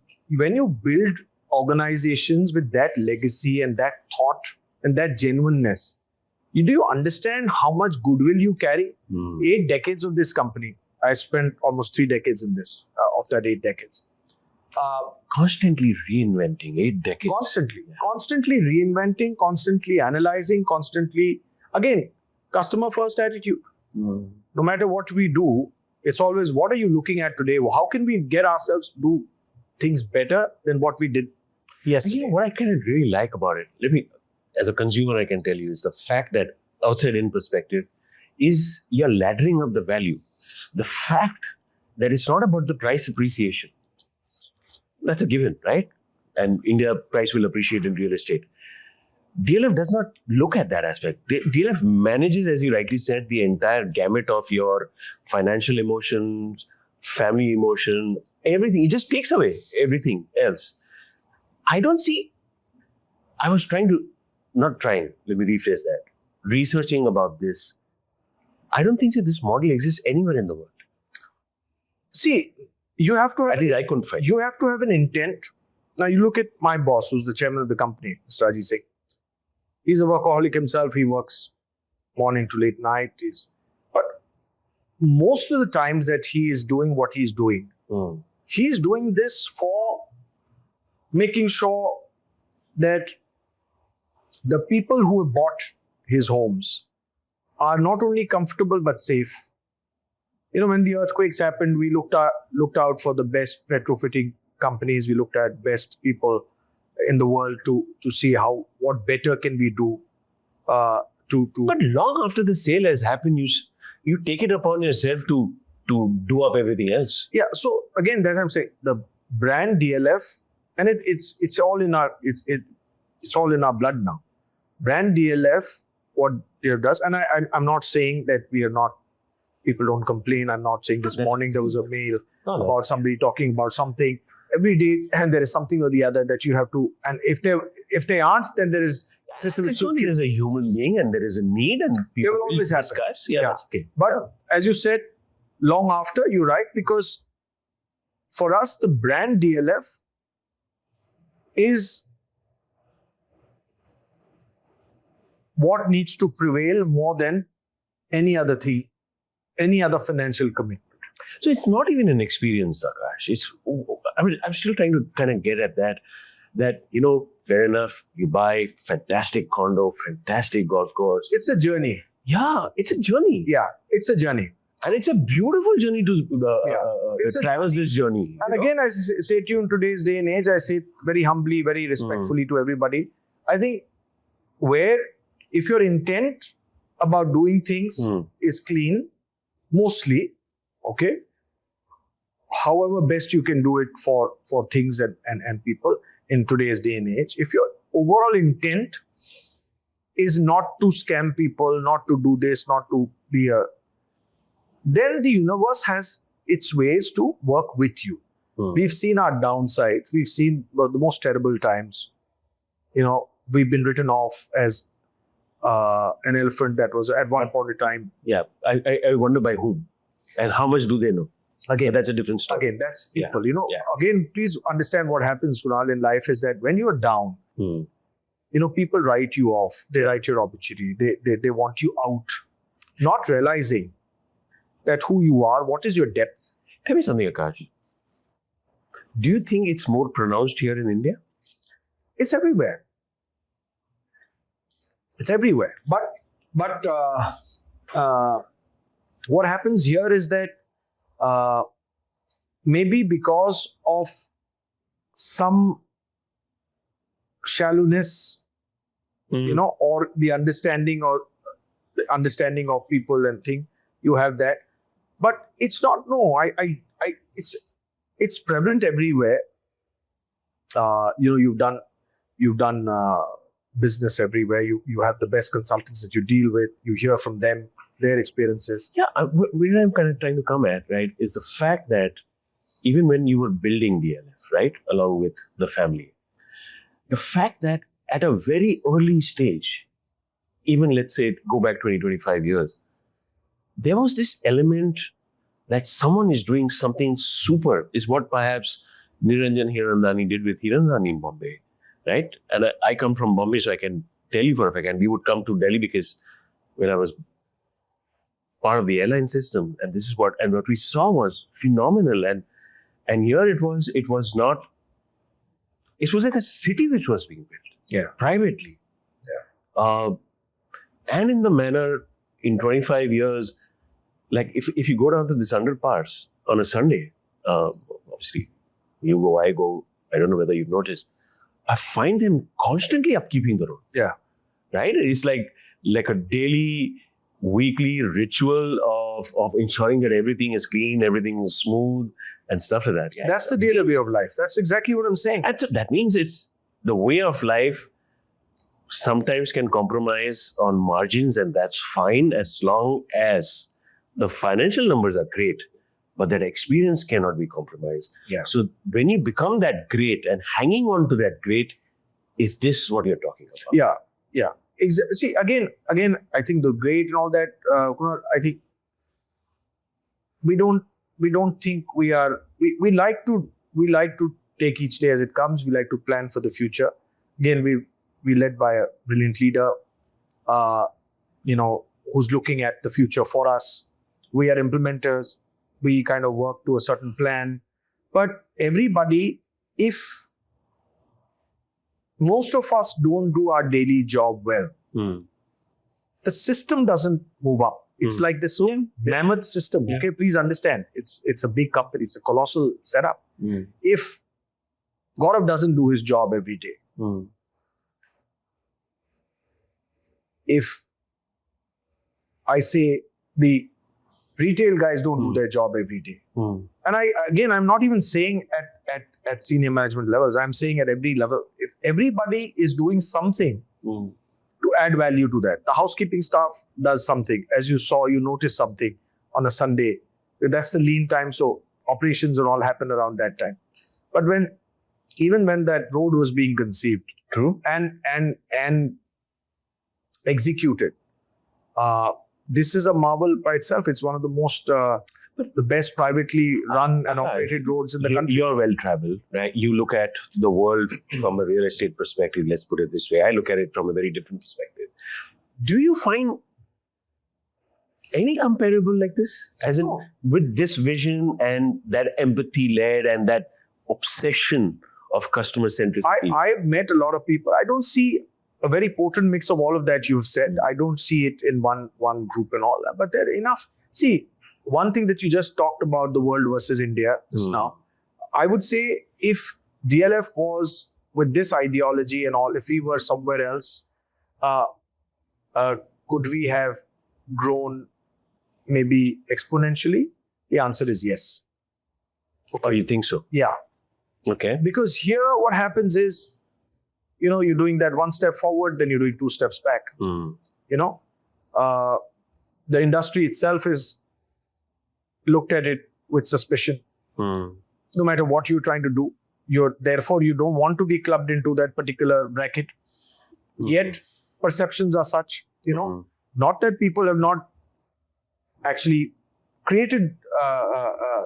build organizations with that legacy and that thought and that genuineness, do you understand how much goodwill you carry? 8 decades of this company. I spent almost 3 decades in this, of that 8 decades. Constantly reinventing, 8 decades. Constantly reinventing, constantly analyzing, constantly, again, customer first attitude. No matter what we do, it's always, what are you looking at today? How can we get ourselves to do things better than what we did yesterday? What I kind of really like about it, as a consumer, I can tell you, is the fact that outside in perspective is you're laddering up the value. The fact that it's not about the price appreciation. That's a given, right? And India price will appreciate in real estate. DLF does not look at that aspect. DLF manages, as you rightly said, the entire gamut of your financial emotions, family emotion, everything. It just takes away everything else. I was trying to, not trying, let me rephrase that, researching about this. I don't think that this model exists anywhere in the world. See, you have to have, At least I couldn't find. you have to have an intent. Now you look at my boss, who's the chairman of the company, Mr. Ajit Singh. He's a workaholic himself. He works morning to late night. But most of the times that he is doing what he's doing, he's doing this for making sure that the people who have bought his homes are not only comfortable but safe. You know, when the earthquakes happened, we looked out for the best retrofitting companies. We looked at best people in the world to see what better can we do But long after the sale has happened, you take it upon yourself to do up everything else. Yeah. So again, that's what I'm saying. The brand DLF, and it's all in our it's all in our blood now. Brand DLF, what DLF does, and I'm not saying that we are not. People don't complain. I'm not saying this morning there was a mail about somebody talking about something every day, and there is something or the other that you have to. And if they aren't, then there is system. It's only there's a human being and there is a need, and people will always discuss. Yeah, that's okay. But as you said, long after, you're right, because for us, the brand DLF is what needs to prevail more than any other thing, any other financial commitment. So it's not even an experience, Akash. I'm still trying to kind of get at that, you know, fair enough, you buy fantastic condo, fantastic golf course. It's a journey. Yeah, it's a journey. Yeah, it's a journey. And it's a beautiful journey to traverse this journey. And again, I say to you in today's day and age, I say very humbly, very respectfully to everybody, I think if your intent about doing things is clean, mostly, okay, however best you can do it for things and people in today's day and age, if your overall intent is not to scam people, not to do this, not to be then the universe has its ways to work with you. We've seen our downside. We've seen the most terrible times. You know, we've been written off as an elephant that was at one point in time. Yeah, I wonder by whom and how much do they know? Again, that's a different story. Again, that's people. You know, again, please understand what happens, Kunal, in life is that when you're down, you know, people write you off. They write your opportunity. They want you out, not realizing that who you are, what is your depth. Tell me something, Akash. Do you think it's more pronounced here in India? It's everywhere. It's everywhere. But what happens here is that maybe because of some shallowness, you know, or the understanding of people and thing, you have that. But it's not. No, it's prevalent everywhere. You know, you've done business everywhere. You have the best consultants that you deal with. You hear from them, their experiences. Yeah, where I'm kind of trying to come at, right, is the fact that even when you were building DLF, right, along with the family, the fact that at a very early stage, even let's say go back 20, 25 years, there was this element that someone is doing something super, is what perhaps Niranjan Hirandani did with Hirandani in Bombay, right? And I come from Bombay, so I can tell you for a fact, we would come to Delhi because when I was part of the airline system, and this is what we saw was phenomenal. And here it was not, it was like a city which was being built, privately. Yeah. And in the manner, in 25 years, like if you go down to this underpass on a Sunday, obviously you go, I go, I don't know whether you've noticed, I find them constantly upkeeping the road. Yeah. Right? It's like a daily, weekly ritual of ensuring that everything is clean, everything is smooth and stuff like that. Yeah, that's the daily way of life. That's exactly what I'm saying. And so that means it's the way of life sometimes can compromise on margins, and that's fine as long as the financial numbers are great, but that experience cannot be compromised. Yeah. So when you become that great and hanging on to that great, is this what you're talking about? Yeah. Yeah. See, again, I think the great and all that, I think we don't think we are we like to take each day as it comes. We like to plan for the future. Again, we led by a brilliant leader, who's looking at the future for us. We are implementers. We kind of work to a certain plan. But everybody, if most of us don't do our daily job well, the system doesn't move up. It's like this mammoth system. Yeah. Okay, please understand. It's a big company. It's a colossal setup. If Gaurav doesn't do his job every day, if I say the retail guys don't do their job every day, and I'm not even saying at senior management levels. I'm saying at every level. If everybody is doing something to add value to that, the housekeeping staff does something. As you saw, you noticed something on a Sunday. That's the lean time, so operations and all happen around that time. But even when that road was being conceived, True. and executed, this is a marvel by itself. It's one of the most the best privately run and operated roads in the country. You're well traveled, right? You look at the world from a real estate perspective. Let's put it this way. I look at it from a very different perspective. Do you find any comparable like this? As in, with this vision and that empathy led and that obsession of customer centricity? I've met a lot of people. I don't see a very potent mix of all of that you've said. I don't see it in one group and all that. But there are enough. See, one thing that you just talked about, the world versus India just now, I would say if DLF was with this ideology and all, if we were somewhere else, could we have grown maybe exponentially? The answer is yes. Oh, you think so? Yeah. Okay. Because here what happens is, you're doing that one step forward, then you're doing two steps back. The industry itself is looked at it with suspicion. No matter what you're trying to do, therefore you don't want to be clubbed into that particular bracket. Yet perceptions are such, not that people have not actually created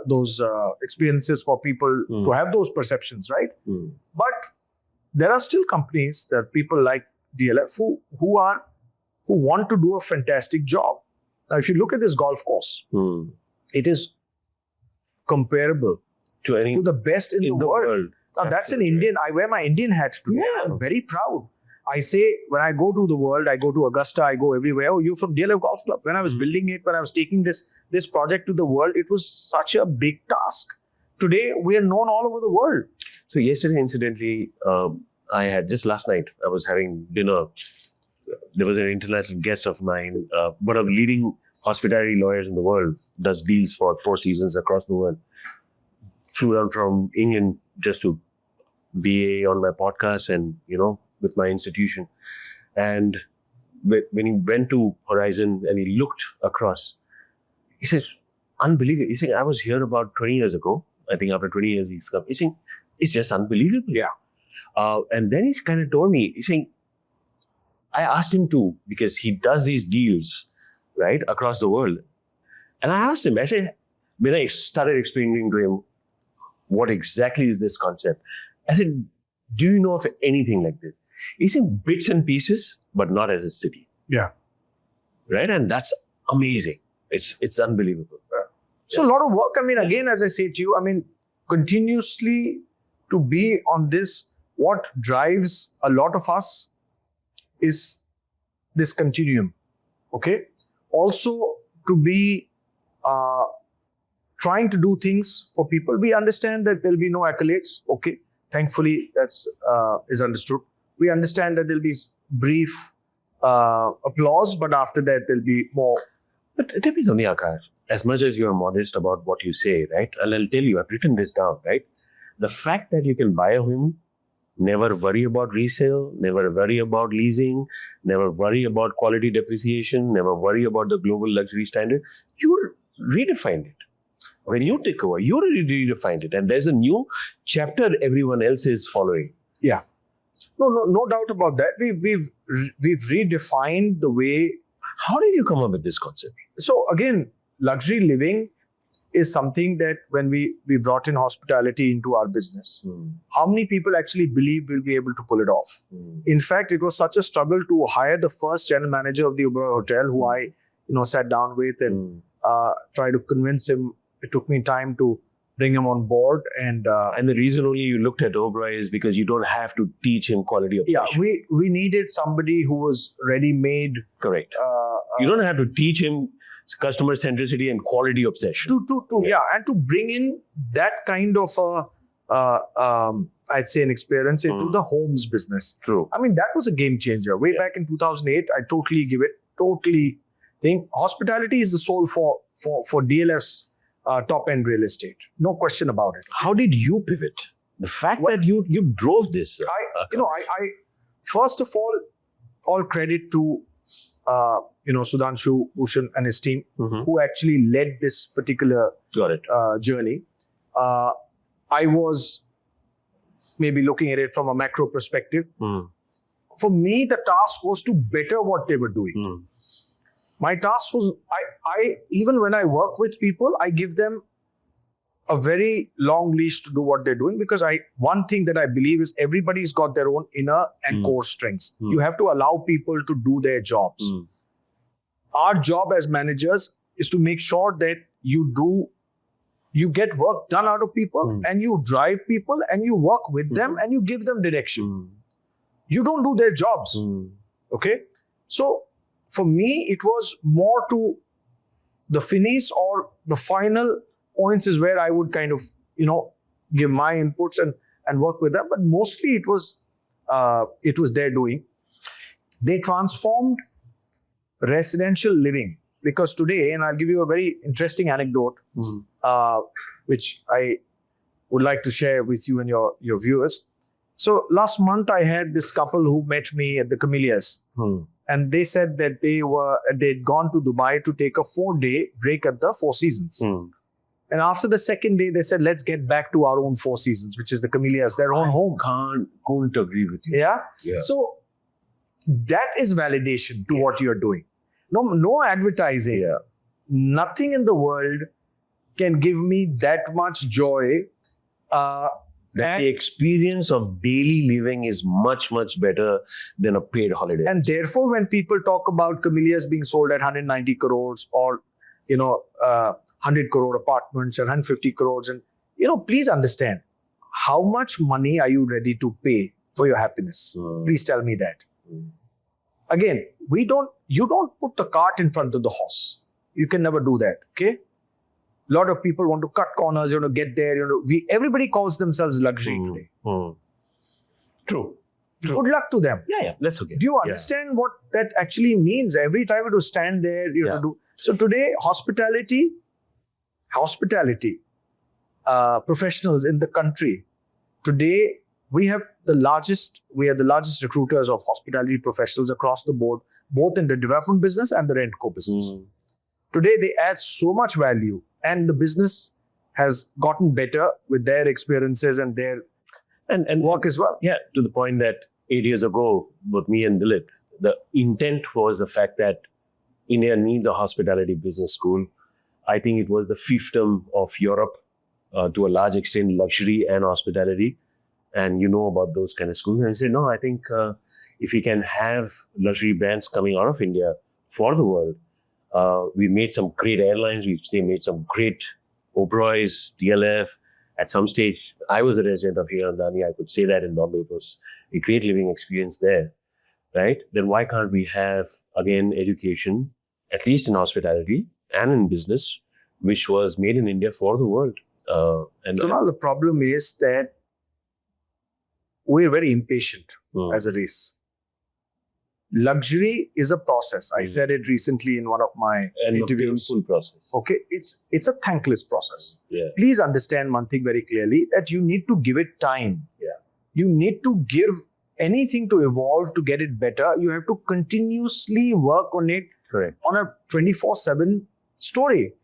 those experiences for people to have those perceptions, right? But there are still companies, there are people like DLF who want to do a fantastic job. Now, if you look at this golf course, it is comparable to the best in the world. Now, that's an Indian. I wear my Indian hat today. Yeah. I'm very proud. I say, when I go to the world, I go to Augusta, I go everywhere. Oh, you're from DLF Golf Club. When I was building it, when I was taking this project to the world, it was such a big task. Today, we are known all over the world. So yesterday, incidentally, I had just last night, I was having dinner. There was an international guest of mine, one of the leading hospitality lawyers in the world, does deals for Four Seasons across the world. Flew down from England just to be on my podcast and, with my institution. And when he went to Horizon and he looked across, he says, unbelievable. He's saying, I was here about 20 years ago. I think after 20 years, he's come. He's saying, it's just unbelievable. Yeah. And then he kind of told me, he's saying, I asked him to, because he does these deals, right, across the world. And I asked him, I said, when I started explaining to him, what exactly is this concept? I said, do you know of anything like this? He said, bits and pieces, but not as a city. Yeah. Right? And that's amazing. It's unbelievable. So a lot of work. Again, as I say to you, continuously to be on this, what drives a lot of us is this continuum. Okay. Also to be trying to do things for people. We understand that there'll be no accolades. Okay. Thankfully, that's is understood. We understand that there'll be brief applause, but after that, there'll be more. But it depends on the Akash. As much as you're modest about what you say, right? And I'll tell you, I've written this down, right? The fact that you can buy a home, never worry about resale, never worry about leasing, never worry about quality depreciation, never worry about the global luxury standard, you redefined it. When you take over, you redefined it. And there's a new chapter everyone else is following. Yeah. No doubt about that. We've redefined the way. How did you come up with this concept? So again, luxury living is something that when we brought in hospitality into our business, how many people actually believe we'll be able to pull it off? In fact, it was such a struggle to hire the first general manager of the Oberoi Hotel, who I sat down with and tried to convince him. It took me time to bring him on board. And the reason only you looked at Oberoi is because you don't have to teach him quality of yeah, we needed somebody who was ready-made. Correct. You don't have to teach him customer centricity and quality obsession. And to bring in that kind of I'd say an experience into the homes business. True. I mean, that was a game changer. Way back in 2008, I totally think hospitality is the soul for DLF's top end real estate. No question about it. How did you pivot? The fact that you drove this. I first of all credit to Sudhanshu Bhushan and his team, who actually led this particular journey. I was maybe looking at it from a macro perspective. For me, the task was to better what they were doing. My task was, I even when I work with people, I give them a very long leash to do what they're doing, because one thing that I believe is everybody's got their own inner and core strengths. You have to allow people to do their jobs. Our job as managers is to make sure that you get work done out of people, and you drive people, and you work with them, and you give them direction. You don't do their jobs. Okay? So for me, it was more to the finish or the final points is where I would kind of, give my inputs and work with them. But mostly it was their doing. They transformed residential living, because today, and I'll give you a very interesting anecdote, which I would like to share with you and your viewers. So last month I had this couple who met me at the Camellias, and they said that they'd gone to Dubai to take a 4-day break at the Four Seasons. And after the second day, they said, let's get back to our own Four Seasons, which is the Camellias, their own home. Couldn't agree with you. Yeah. So that is validation to what you're doing. No advertising. Yeah. Nothing in the world can give me that much joy. The experience of daily living is much, much better than a paid holiday. And therefore, when people talk about Camellias being sold at 190 crores or 100 crore apartments and 150 crores, and please understand, how much money are you ready to pay for your happiness? Please tell me that. Again, you don't put the cart in front of the horse. You can never do that. Okay. A lot of people want to cut corners, get there. Everybody calls themselves luxury today. True. Good luck to them. Yeah, that's okay. Do you understand what that actually means? Every time to stand there, So today, hospitality, professionals in the country. Today, we are the largest recruiters of hospitality professionals across the board, both in the development business and the rent-co business. Today, they add so much value, and the business has gotten better with their experiences and their and work as well. Yeah, to the point that 8 years ago, both me and Dilip, the intent was the fact that India needs a hospitality business school. I think it was the fiefdom of Europe, to a large extent, luxury and hospitality. And about those kind of schools. And I said, no, I think if we can have luxury brands coming out of India for the world, we made some great airlines. We made some great Oberoi's, DLF. At some stage, I was a resident of Hirandani. I could say that in Bombay. It was a great living experience there, right? Then why can't we have, again, education, at least in hospitality and in business, which was made in India for the world? Kunal, the problem is that we're very impatient as a race. Luxury is a process. I said it recently in one of my interviews. A painful process. Okay, it's a thankless process. Yeah. Please understand one thing very clearly, that you need to give it time. Yeah. You need to give anything to evolve, to get it better. You have to continuously work on it. Correct. On a 24/7 story.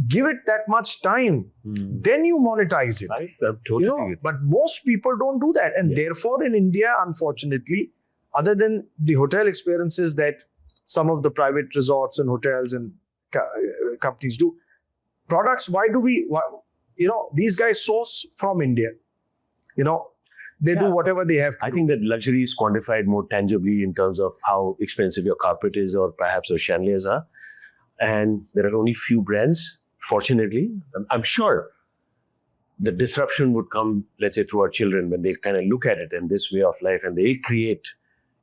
Give it that much time. Then you monetize it. Right. I'm totally but most people don't do that. And therefore in India, unfortunately, other than the hotel experiences that some of the private resorts and hotels and companies do, products, these guys source from India. They do whatever they have to I think that luxury is quantified more tangibly in terms of how expensive your carpet is or perhaps your chandeliers are. And there are only few brands, fortunately. I'm sure the disruption would come, let's say, through our children when they kind of look at it and this way of life and they create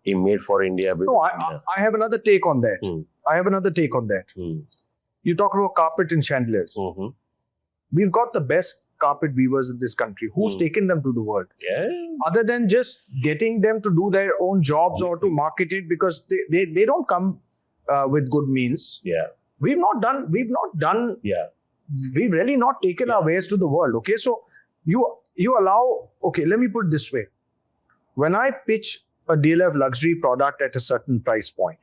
a made for India. No, I have another take on that. You talk about carpet and chandeliers. Mm-hmm. We've got the best carpet weavers in this country. Who's taken them to the world? Yeah. Other than just getting them to do their own jobs or to market it, because they don't come with good means. Yeah. We've really not taken our wares to the world. Okay, so you allow. Okay, let me put it this way: when I pitch a DLF luxury product at a certain price point,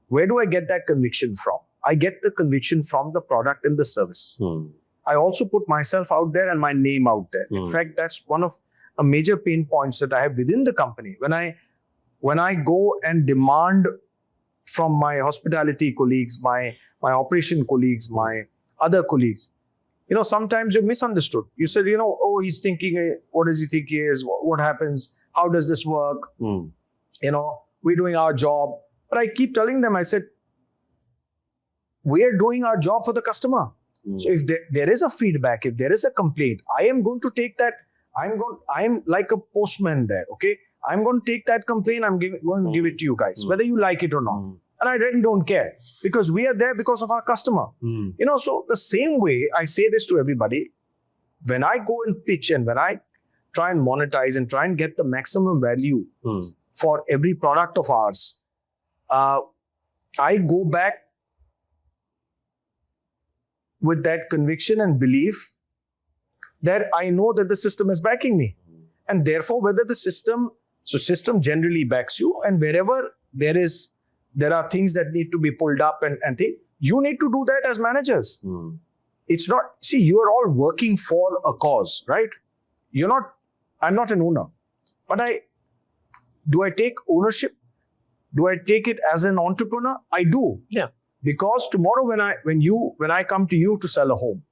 where do I get that conviction from? I get the conviction from the product and the service. I also put myself out there and my name out there. In fact, that's one of a major pain points that I have within the company. When I go and demand from my hospitality colleagues, my operation colleagues, my other colleagues, sometimes you're misunderstood. You said, oh, he's thinking, what does he think he is? What happens? How does this work? We're doing our job. But I keep telling them, I said, we're doing our job for the customer. So if there is a feedback, if there is a complaint, I am going to take that. I am like a postman there, okay? I'm going to take that complaint. I'm going to give it to you guys, whether you like it or not. And I really don't care, because we are there because of our customer. So the same way, I say this to everybody, when I go and pitch and when I try and monetize and try and get the maximum value for every product of ours, I go back with that conviction and belief that I know that the system is backing me. And therefore, whether the system generally backs you, and wherever there are things that need to be pulled up and things, you need to do that as managers. It's not, you are all working for a cause, right? I'm not an owner, but do I take ownership? Do I take it as an entrepreneur? I do. Yeah. Because tomorrow when I come to you to sell a home,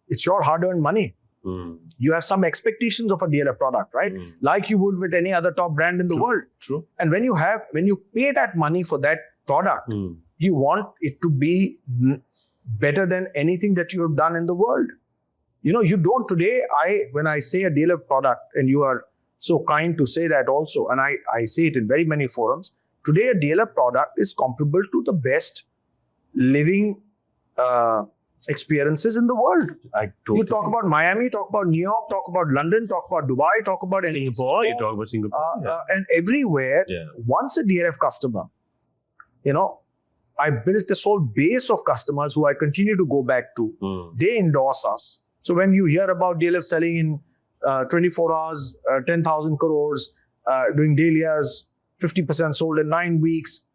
it's your hard-earned money. You have some expectations of a DLF product, right? Like you would with any other top brand in the world. True. And when you pay that money for that product, you want it to be better than anything that you have done in the world. You don't today, when I say a DLF product, and you are so kind to say that also, and I say it in very many forums, today a DLF product is comparable to the best living experiences in the world. You talk about Miami, talk about New York, talk about London, talk about Dubai, talk about Singapore. You talk about Singapore. And everywhere, once a DLF customer, I built this whole base of customers who I continue to go back to. They endorse us. So when you hear about DLF selling in 24 hours, 10,000 crores, doing dahlias, 50% sold in 9 weeks.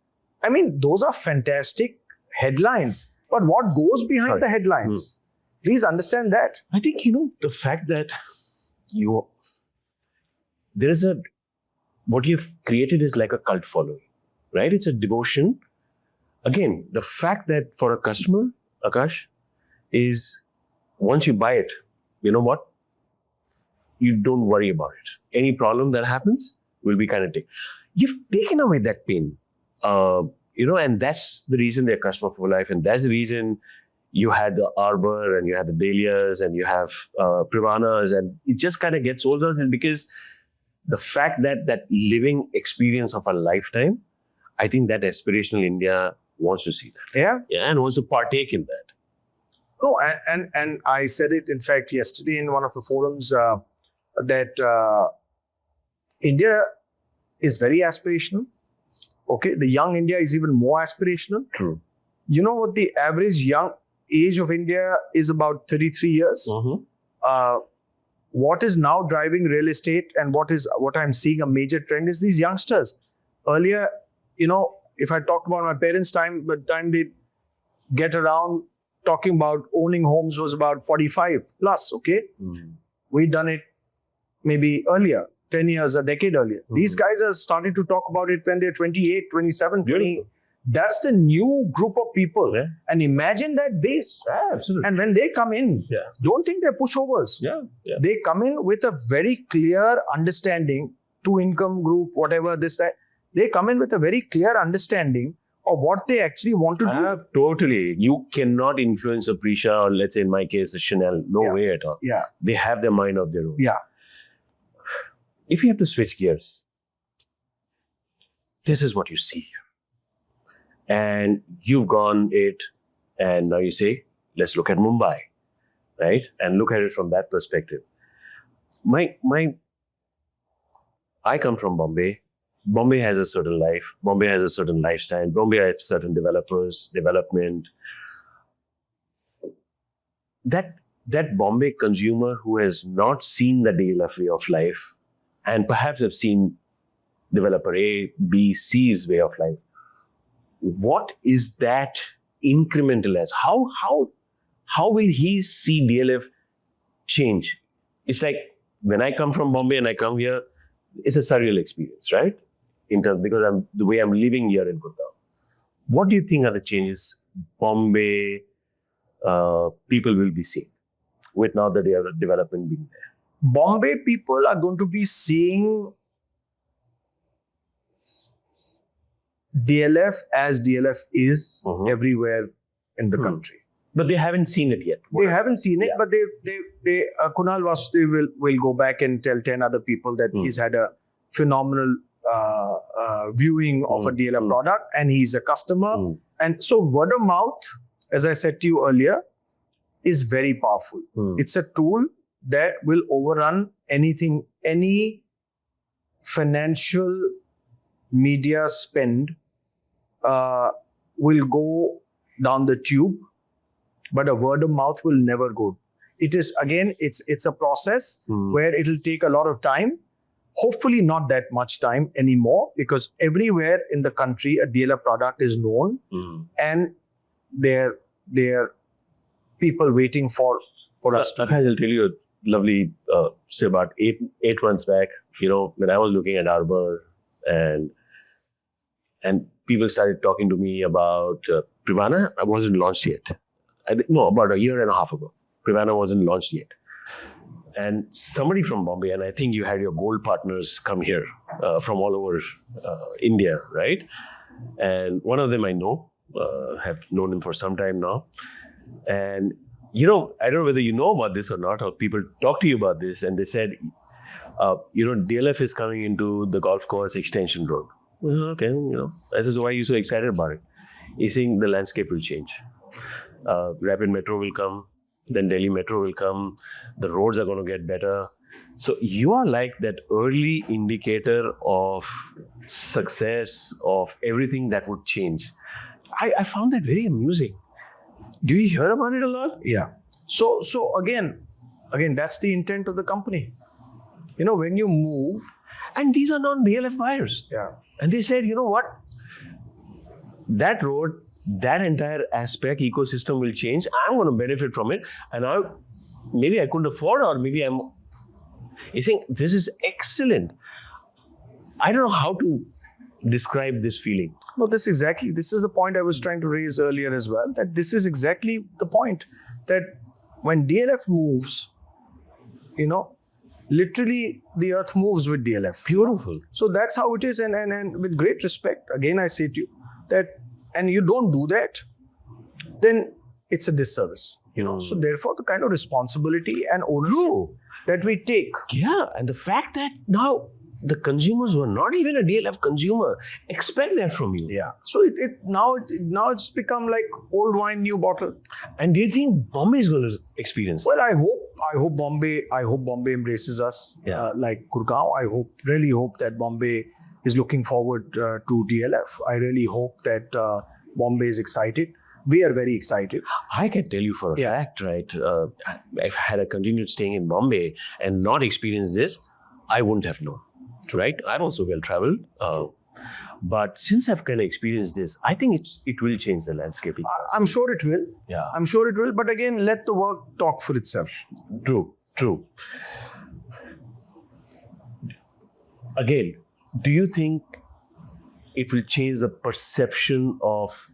I mean, those are fantastic headlines. But what goes behind the headlines? Please understand that. I think, the fact that what you've created is like a cult following, right? It's a devotion. Again, the fact that for a customer, Akash, is once you buy it, you know what? You don't worry about it. Any problem that happens will be kind of taken. You've taken away that pain, and that's the reason they're customer for life. And that's the reason you had the arbor and you had the dahlias and you have privanas, and it just kind of gets older. And because the fact that living experience of a lifetime, I think that aspirational India wants to see that. Yeah, and wants to partake in that. No, and I said it, in fact, yesterday in one of the forums that India is very aspirational. Okay, the young India is even more aspirational. True. You know what the average young age of India is? About 33 years. What is now driving real estate and what I'm seeing a major trend is these youngsters. Earlier, if I talked about my parents' time, by the time they get around talking about owning homes was about 45 plus, okay? We'd done it maybe earlier, 10 years, a decade earlier. These guys are starting to talk about it when they're 28, 27, 20. That's the new group of people. Yeah. And imagine that base. Absolutely. And when they come in, Yeah. don't think they're pushovers. Yeah. They come in with a very clear understanding, two income group, whatever this, that. They come in with a very clear understanding of what they actually want to do. Totally. You cannot influence a Prisha or, let's say in my case, a Chanel. No way at all. Yeah. They have their mind of their own. Yeah. If you have to switch gears, this is what you see. And you've gone it, and now you say, let's look at Mumbai, right? And look at it from that perspective. I come from Bombay. Bombay has a certain life. Bombay has a certain lifestyle. Bombay has certain developers, development. That Bombay consumer who has not seen the DLF way of life and perhaps have seen developer A, B, C's way of life, what is that incremental as? How will he see DLF change? It's like when I come from Bombay and I come here, it's a surreal experience, right? Because the way I'm living here in Gurgaon. What do you think are the changes Bombay people will be seeing with now the development being there? Bombay people are going to be seeing DLF as DLF is everywhere in the country. But they haven't seen it yet. They haven't seen it, but they Kunal Vasudeva will go back and tell 10 other people that he's had a phenomenal viewing of a DLF product and he's a customer. And so word of mouth, as I said to you earlier, is very powerful. It's a tool that will overrun anything, any financial media spend will go down the tube, but a word of mouth will never go. It is, again, it's a process where it'll take a lot of time. Hopefully not that much time anymore, because everywhere in the country a DLF product is known and there are people waiting for us to. Akash, I'll tell you a lovely say about eight months back, when I was looking at Arbor and people started talking to me about Privana. I wasn't launched yet. About a year and a half ago. Privana wasn't launched yet. And somebody from Bombay, and I think you had your gold partners come here from all over India, right? And one of them I know, have known him for some time now. And, I don't know whether you know about this or not, or people talk to you about this, and they said, DLF is coming into the golf course extension road. Okay, I said, why are you so excited about it? He's saying the landscape will change. Rapid Metro will come, then Delhi Metro will come, the roads are going to get better. So you are like that early indicator of success, of everything that would change. I found that very amusing. Do you hear about it a lot? Yeah. So again, that's the intent of the company. When you move. And these are non-DLF buyers. Yeah. And they said, you know what? That road, that entire aspect, ecosystem will change. I'm going to benefit from it. And maybe I couldn't afford, or maybe You're saying, this is excellent. I don't know how to describe this feeling. No, this is the point I was trying to raise earlier as well, that this is exactly the point, that when DLF moves, literally the earth moves with DLF. Beautiful. So that's how it is. And with great respect, again, I say to you that, and you don't do that, then it's a disservice. So therefore, the kind of responsibility and ownership that we take. Yeah, and the fact that now the consumers who are not even a DLF consumer expect that from you. Yeah. So now it's become like old wine, new bottle. And do you think Bombay is going to experience that? Well, I hope Bombay embraces us like Gurgaon. I really hope that Bombay is looking forward to DLF. I really hope that Bombay is excited. We are very excited. I can tell you for a fact, right? If I had continued staying in Bombay and not experienced this, I wouldn't have known, right? I'm also well-traveled. But since I've kind of experienced this, I think it will change the landscape. I'm sure it will. Yeah. I'm sure it will. But again, let the work talk for itself. True. Again, do you think it will change the perception of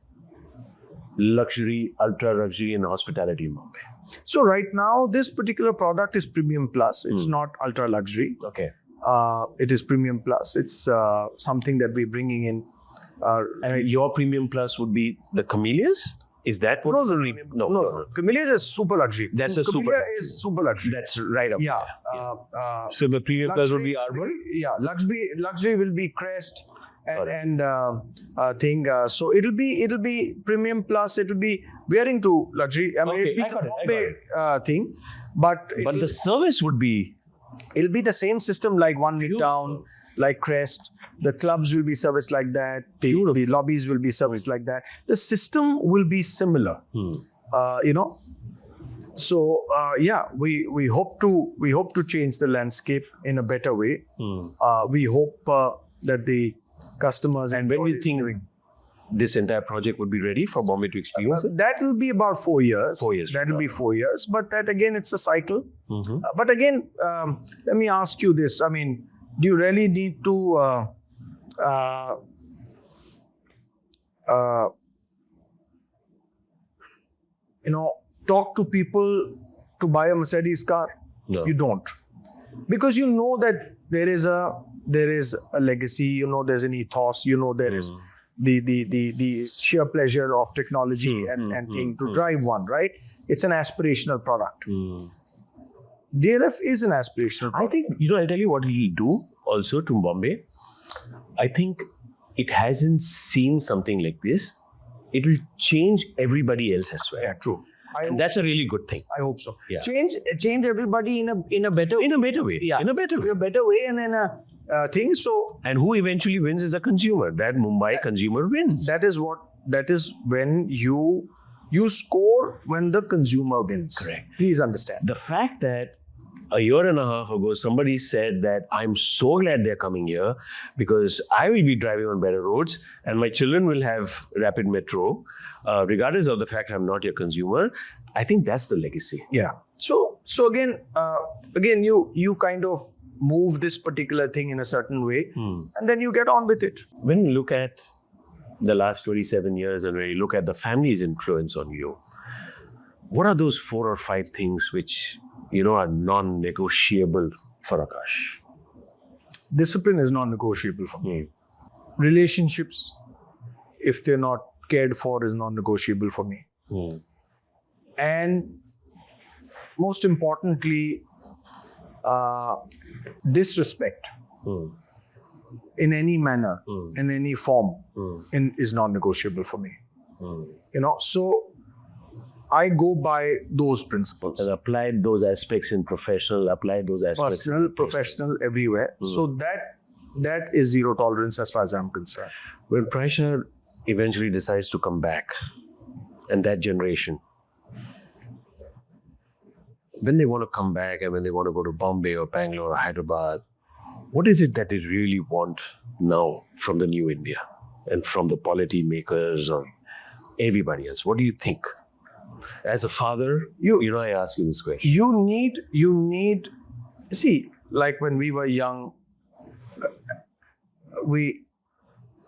luxury, ultra luxury, and hospitality in Mumbai? So right now, this particular product is premium plus. It's not ultra luxury. Okay. It is premium plus. It's something that we're bringing in. And your premium plus would be the camellias? Is that what? No. Camellias is super luxury. That's a super. Camellia is super luxury. That's right up. Yeah. there. So the premium plus would be Arbor? Yeah. Luxury will be Crest and thing. So it'll be premium plus. It'll be wearing to luxury. I mean, Okay, it'll I got it. Bombay thing, but But the service would be. it'll be the same system like One Midtown, like Crest. The clubs will be serviced like that. The lobbies will be serviced like that. The system will be similar. So we hope to change the landscape in a better way. We hope that the customers And when do you think this entire project would be ready for Bombay to experience it? that will be about 4 years. 4 years. That will be 4 years. But that again, it's a cycle. But again, let me ask you this. I mean, do you really need to talk to people to buy a Mercedes car? No. You don't, because you know that there is a legacy. There's an ethos. There is the sheer pleasure of technology and thing to drive one, right? It's an aspirational product. DLF is an aspirational product. I think, I'll tell you what he'll do also to Bombay. I think it hasn't seen something like this. It will change everybody else as well. Yeah, true. And that's a really good thing. I hope so. Yeah. Change everybody in a better way. Yeah. In a better way. In a better way and in a thing. So And who eventually wins is the consumer. That Mumbai consumer wins. that is when you score when the consumer wins. Correct. Please understand. The fact that a year and a half ago, somebody said that I'm so glad they're coming here because I will be driving on better roads and my children will have rapid metro, regardless of the fact I'm not your consumer. I think that's the legacy. Yeah. So again, you kind of move this particular thing in a certain way, and then you get on with it. When you look at the last 27 years and when you look at the family's influence on you, what are those 4 or 5 things which are non-negotiable for Akash? Discipline is non-negotiable for me. Relationships, if they're not cared for, is non-negotiable for me. And most importantly, disrespect in any manner, in any form, is non-negotiable for me. So I go by those principles. And apply those aspects in professional, apply those aspects Personal, professional, everywhere. So that is zero tolerance as far as I'm concerned. When Praisha eventually decides to come back, and that generation, when they want to come back and when they want to go to Bombay or Bangalore or Hyderabad, what is it that they really want now from the new India and from the policy makers or everybody else? What do you think? As a father, I ask you this question. You need, see, like when we were young,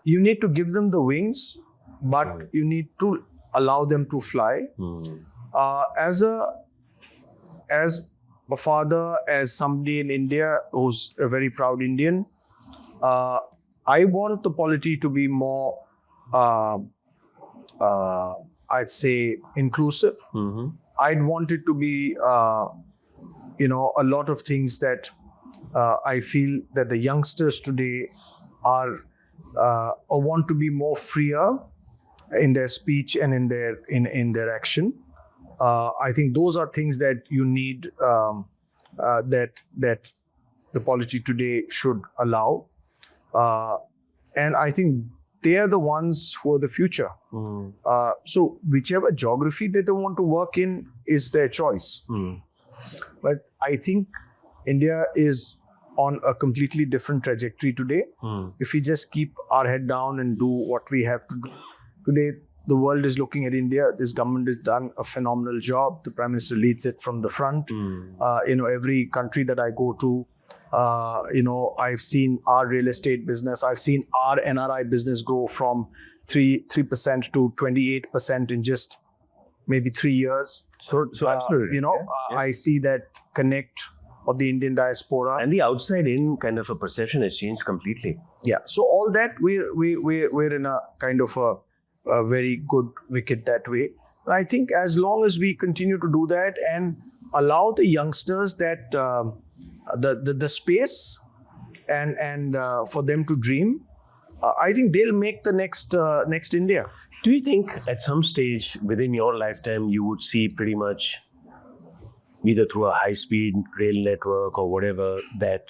you need to give them the wings, but you need to allow them to fly. As a father, as somebody in India who's a very proud Indian, I want the polity to be more, I'd say, inclusive. I'd want it to be, a lot of things that I feel that the youngsters today are want to be more freer in their speech and in their action. I think those are things that you need, that the polity today should allow, and I think they are the ones who are the future. So whichever geography that they want to work in is their choice. But I think India is on a completely different trajectory today. If we just keep our head down and do what we have to do. Today, the world is looking at India. This government has done a phenomenal job. The Prime Minister leads it from the front. Every country that I go to, I've seen our real estate business. I've seen our NRI business grow from 3% to 28% in just maybe 3 years. So absolutely. I see that connect of the Indian diaspora. And the outside in kind of a perception has changed completely. Yeah. So all that we're in a kind of a very good wicket that way. I think as long as we continue to do that and allow the youngsters that the space and for them to dream, I think they'll make the next India. Do you think at some stage within your lifetime you would see pretty much either through a high-speed rail network or whatever that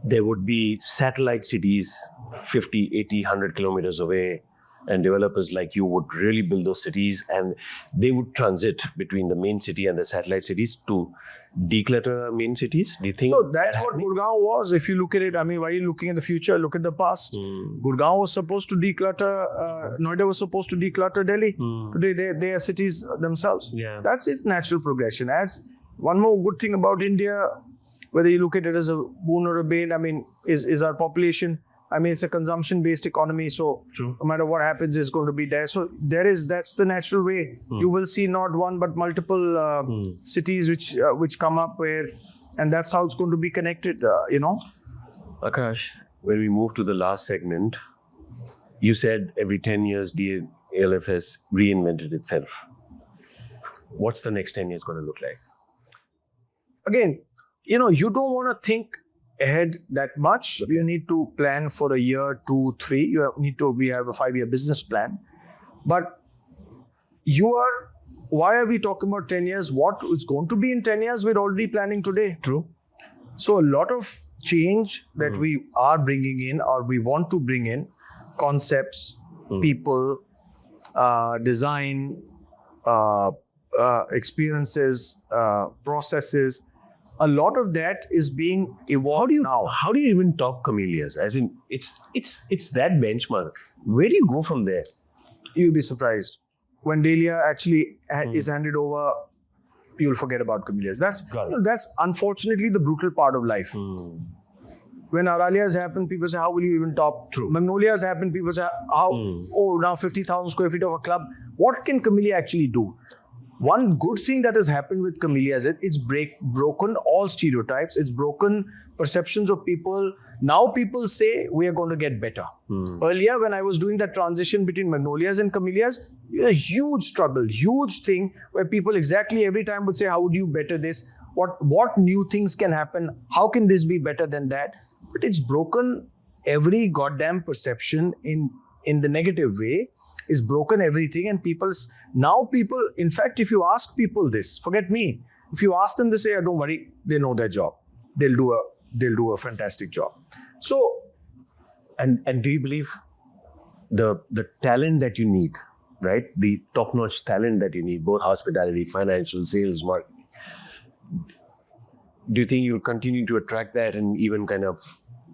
there would be satellite cities 50, 80, 100 kilometers away, and developers like you would really build those cities and they would transit between the main city and the satellite cities to declutter main cities? Do you think so? That's what Gurgaon was. If you look at it, I mean, why are you looking at the future? Look at the past. Gurgaon was supposed to declutter, Noida was supposed to declutter Delhi. Today they are cities themselves. Yeah. That's its natural progression. As one more good thing about India, whether you look at it as a boon or a bane, I mean, is our population. I mean, it's a consumption-based economy, so True. no matter what happens, it's going to be there. So that's the natural way. You will see not one but multiple cities which come up where, and that's how it's going to be connected. Akash, when we move to the last segment, you said every 10 years DLF has reinvented itself. What's the next 10 years going to look like? Again, you don't want to think ahead that much. You need to plan for a year, 2, 3. We have a 5-year business plan. But why are we talking about 10 years? What is going to be in 10 years, we're already planning today. True. So a lot of change that we are bringing in or we want to bring in, concepts, people, design, experiences, processes, a lot of that is being evolved now. How do you even top camellias? As in, it's that benchmark. Where do you go from there? You'll be surprised. When Dahlia actually is handed over, you'll forget about camellias. That's unfortunately the brutal part of life. When Aralias happen, people say, how will you even top? True. Magnolias happen, people say, how? Oh, now 50,000 square feet of a club. What can camellia actually do? One good thing that has happened with camellias is it's broken all stereotypes. It's broken perceptions of people. Now people say we are going to get better. Earlier, when I was doing that transition between magnolias and camellias, it was a huge struggle, huge thing where people exactly every time would say, how would you better this? What new things can happen? How can this be better than that? But it's broken every goddamn perception in the negative way. Is broken everything, and people, in fact, if you ask people this, forget me, if you ask them, they say, don't worry, they know their job. They'll do a fantastic job. So, and do you believe the talent that you need, right? The top-notch talent that you need, both hospitality, financial, sales, marketing. Do you think you'll continue to attract that and even kind of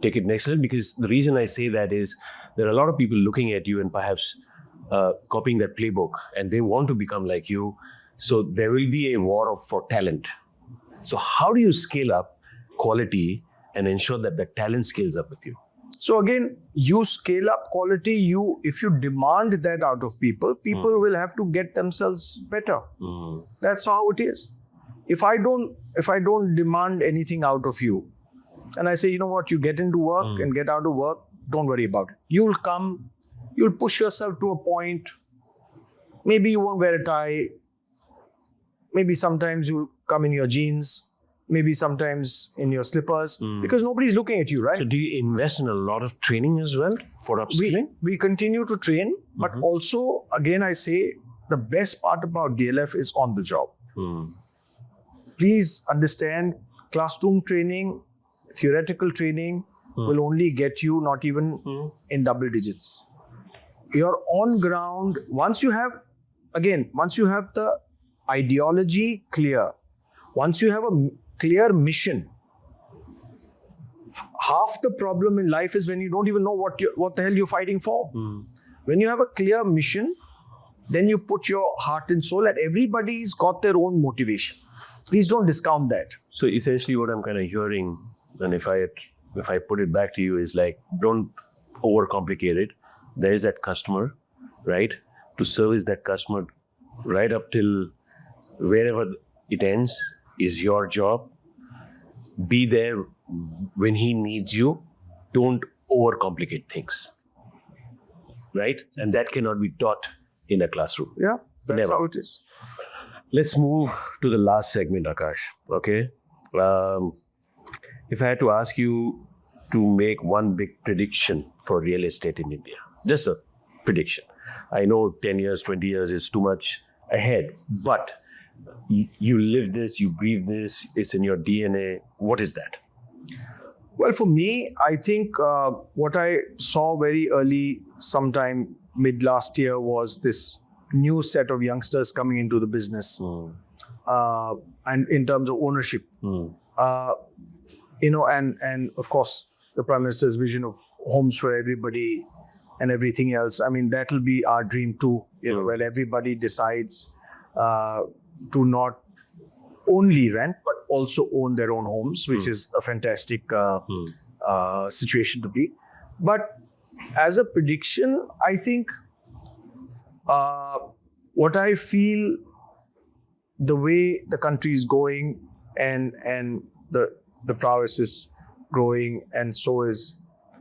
take it next level? Because the reason I say that is there are a lot of people looking at you and perhaps copying that playbook, and they want to become like you. So there will be a war for talent. So how do you scale up quality and ensure that the talent scales up with you? So again, you scale up quality. If you demand that out of people will have to get themselves better. That's how it is. If I don't demand anything out of you, and I say, you know what, you get into work and get out of work, don't worry about it. You'll come. You'll push yourself to a point. Maybe you won't wear a tie. Maybe sometimes you'll come in your jeans. Maybe sometimes in your slippers. Because nobody's looking at you, right? So do you invest in a lot of training as well for upskilling? We continue to train. But also, again, I say, the best part about DLF is on the job. Please understand, classroom training, theoretical training will only get you not even in double digits. You're on ground. Once you have the ideology clear, once you have a clear mission, half the problem in life is when you don't even know what the hell you're fighting for. When you have a clear mission, then you put your heart and soul, and everybody's got their own motivation. Please don't discount that. So essentially what I'm kind of hearing and if I put it back to you, is like, don't overcomplicate it. There is that customer, right? To service that customer right up till wherever it ends is your job. Be there when he needs you. Don't overcomplicate things, right? And that cannot be taught in a classroom. Yeah, that's Never. how it is. Let's move to the last segment, Akash. Okay. If I had to ask you to make one big prediction for real estate in India, just a prediction. I know 10 years, 20 years is too much ahead, but you live this, you breathe this, it's in your DNA. What is that? Well, for me, I think what I saw very early, sometime mid last year, was this new set of youngsters coming into the business, and in terms of ownership, and of course the Prime Minister's vision of homes for everybody and everything else. I mean, that'll be our dream too. Where everybody decides to not only rent but also own their own homes, which is a fantastic situation to be. But as a prediction, I think what I feel, the way the country is going and the prowess is growing, and so is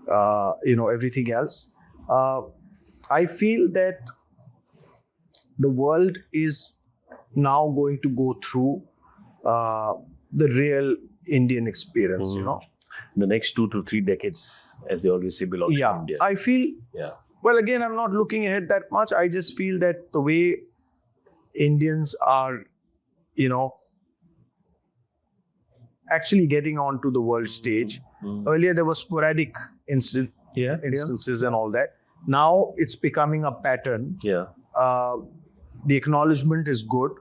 everything else. I feel that the world is now going to go through the real Indian experience. The next 2 to 3 decades, as they always say, belongs to India. I feel. Yeah. Well, again, I'm not looking ahead that much. I just feel that the way Indians are, actually getting onto the world stage. Earlier, there were sporadic instances and all that. Now, it's becoming a pattern. Yeah. The acknowledgement is good.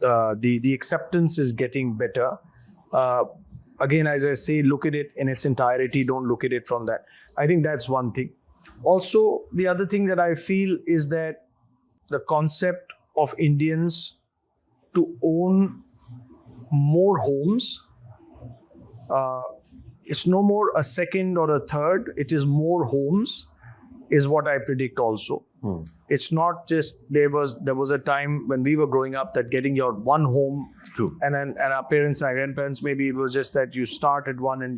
The acceptance is getting better. Again, as I say, look at it in its entirety. Don't look at it from that. I think that's one thing. Also, the other thing that I feel is that the concept of Indians to own more homes, it's no more a second or a third, it is more homes, is what I predict also. It's not just, there was a time when we were growing up that getting your one home, True. and our parents and our grandparents, maybe it was just that you started one and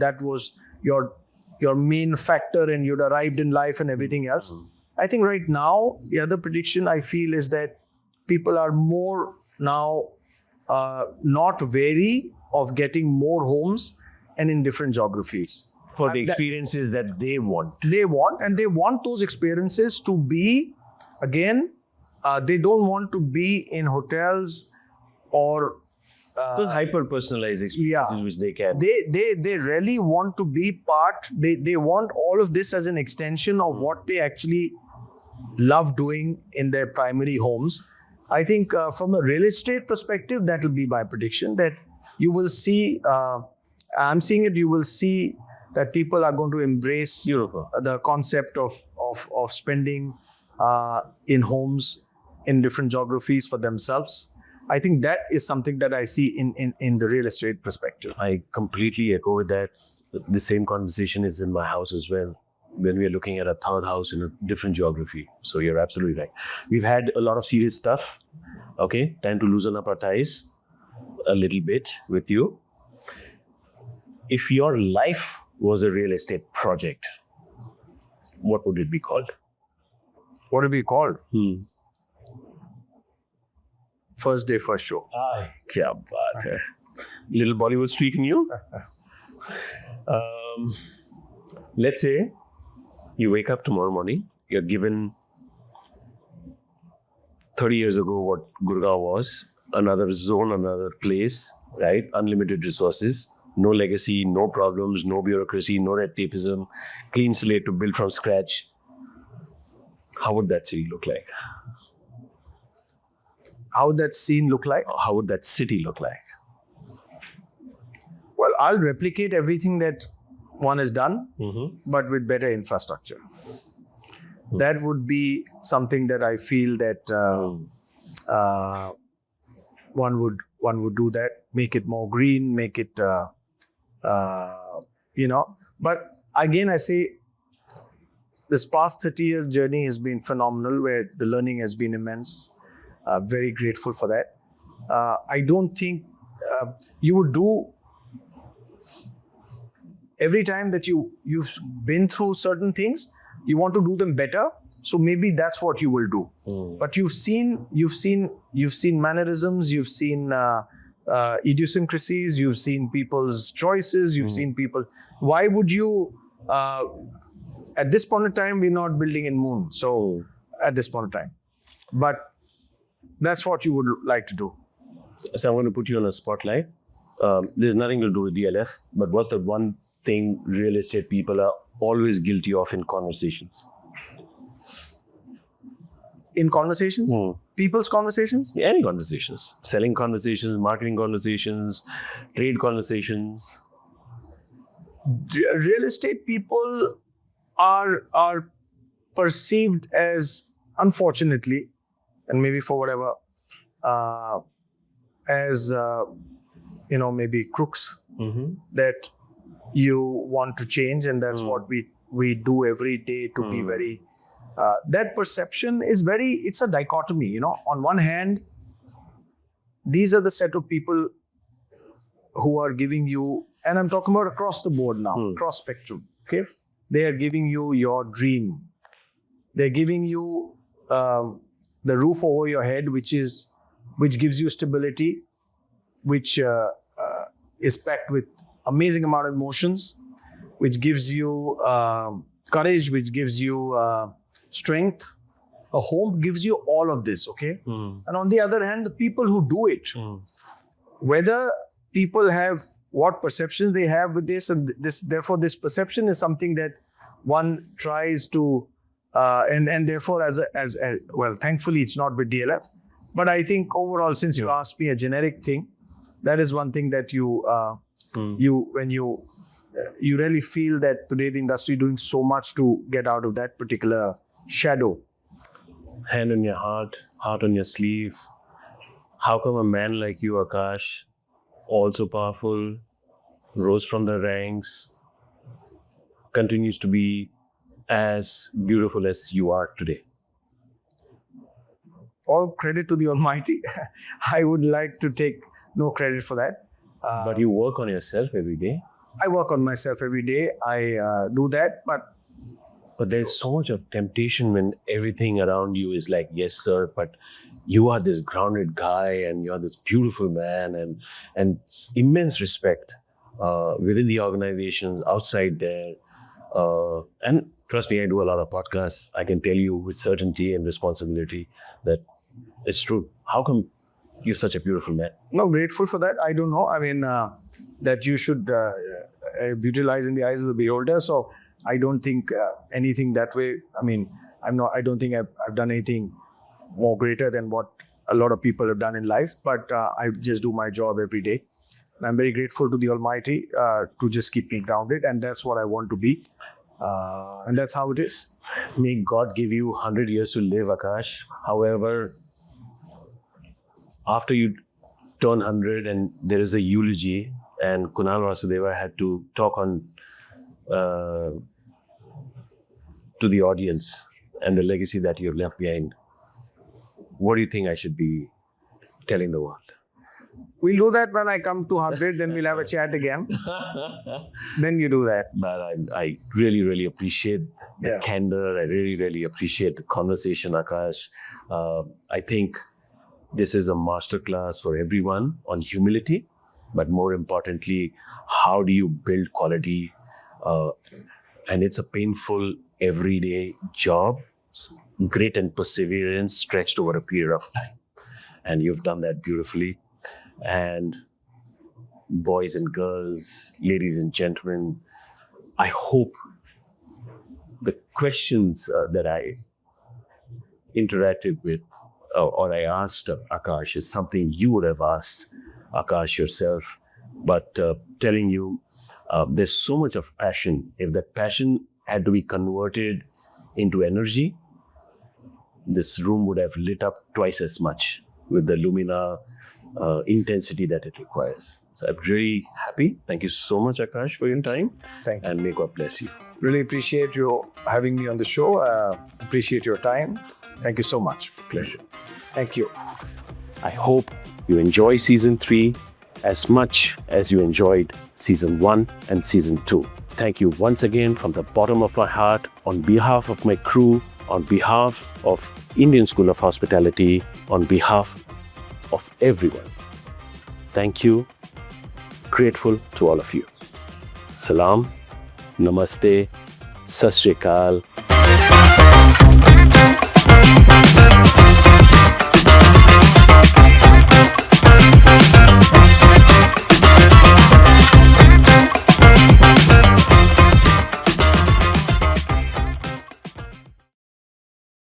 that was your main factor, and you'd arrived in life and everything else. I think right now, the other prediction I feel is that people are more now not wary of getting more homes and in different geographies. For the experiences that they want. They want those experiences to be, again, they don't want to be in hotels or Those hyper-personalized experiences which they can. They really want to be part. They want all of this as an extension of what they actually love doing in their primary homes. I think from a real estate perspective, that will be my prediction, that you will see, I'm seeing it, you will see that people are going to embrace the concept of spending in homes in different geographies for themselves. I think that is something that I see in the real estate perspective. I completely echo with that. The same conversation is in my house as well, when we are looking at a third house in a different geography. So you're absolutely right. We've had a lot of serious stuff. Okay, time to loosen up our ties a little bit with you. If your life was a real estate project, what would it be called? What would it be called? First day, first show. Kya baat hai. Little Bollywood streak in you. Let's say you wake up tomorrow morning, you're given 30 years ago what Gurgaon was, another zone, another place, right? Unlimited resources, no legacy, no problems, no bureaucracy, no red tapeism, clean slate to build from scratch. How would that city look like? How would that scene look like? How would that city look like? Well, I'll replicate everything that one has done, but with better infrastructure. That would be something that I feel that one would do that, make it more green, make it But again, I say this past 30 years journey has been phenomenal, where the learning has been immense. Very grateful for that. I don't think you would do every time that you've been through certain things, you want to do them better. So maybe that's what you will do. But you've seen mannerisms, you've seen idiosyncrasies, you've seen people's choices, you've seen people. Why would you? At this point in time, we're not building in moon. So at this point in time, but that's what you would like to do. So I'm going to put you on a spotlight. There's nothing to do with DLF, but what's the one thing real estate people are always guilty of in conversations? In conversations? People's conversations? Any conversations. Selling conversations, marketing conversations, trade conversations. Real estate people are perceived as, unfortunately, and maybe for whatever, as maybe crooks that you want to change, and that's what we do every day to be very. That perception is it's a dichotomy. On one hand, these are the set of people who are giving you, and I'm talking about across the board now, cross spectrum. Okay, they are giving you your dream. They're giving you the roof over your head, which gives you stability, which is packed with amazing amount of emotions, which gives you courage, which gives you strength. A home gives you all of this, okay? And on the other hand, the people who do it, whether people have what perceptions they have with this, and therefore this perception is something that one tries to, and therefore as well, thankfully it's not with DLF, but I think overall, since you asked me a generic thing, that is one thing that you really feel that today the industry is doing so much to get out of that particular shadow. Hand on your heart on your sleeve. How come a man like you, Akash, also powerful, rose from the ranks, continues to be as beautiful as you are today? All credit to the Almighty. I would like to take no credit for that. But you work on yourself every day. I work on myself every day. I do that, but there's so much of temptation when everything around you is like, yes, sir, but you are this grounded guy and you're this beautiful man, and immense respect within the organizations, outside there. And trust me, I do a lot of podcasts. I can tell you with certainty and responsibility that it's true. How come you're such a beautiful man? No, grateful for that. I don't know. I mean, that you should beauty in the eyes of the beholder. So I don't think anything that way. I mean, I don't think I've done anything more greater than what a lot of people have done in life. But I just do my job every day. And I'm very grateful to the Almighty to just keep me grounded. And that's what I want to be. And that's how it is. May God give you 100 years to live, Akash. However, after you turn 100 and there is a eulogy, and Kunal Vasudeva had to talk on to the audience and the legacy that you've left behind, what do you think I should be telling the world? We'll do that when I come to 100, then we'll have a chat again. Then you do that. But I really, really appreciate the candor. I really, really appreciate the conversation, Akash. I think this is a masterclass for everyone on humility, but more importantly, how do you build quality? And it's a painful, everyday job, grit and perseverance stretched over a period of time. And you've done that beautifully. And boys and girls, ladies and gentlemen, I hope the questions that I interacted with or I asked Akash is something you would have asked Akash yourself. But telling you, there's so much of passion. If that passion had to be converted into energy, this room would have lit up twice as much with the lumina intensity that it requires. So I'm really happy. Thank you so much, Akash, for your time. Thank you. And may God bless you. Really appreciate you having me on the show. Appreciate your time. Thank you so much. Pleasure. Thank you. I hope you enjoy season 3 as much as you enjoyed season 1 and season 2. Thank you once again from the bottom of my heart, on behalf of my crew, on behalf of Indian School of Hospitality, on behalf of everyone. Thank you. Grateful to all of you. Salam, Namaste, Sat Sri Akal,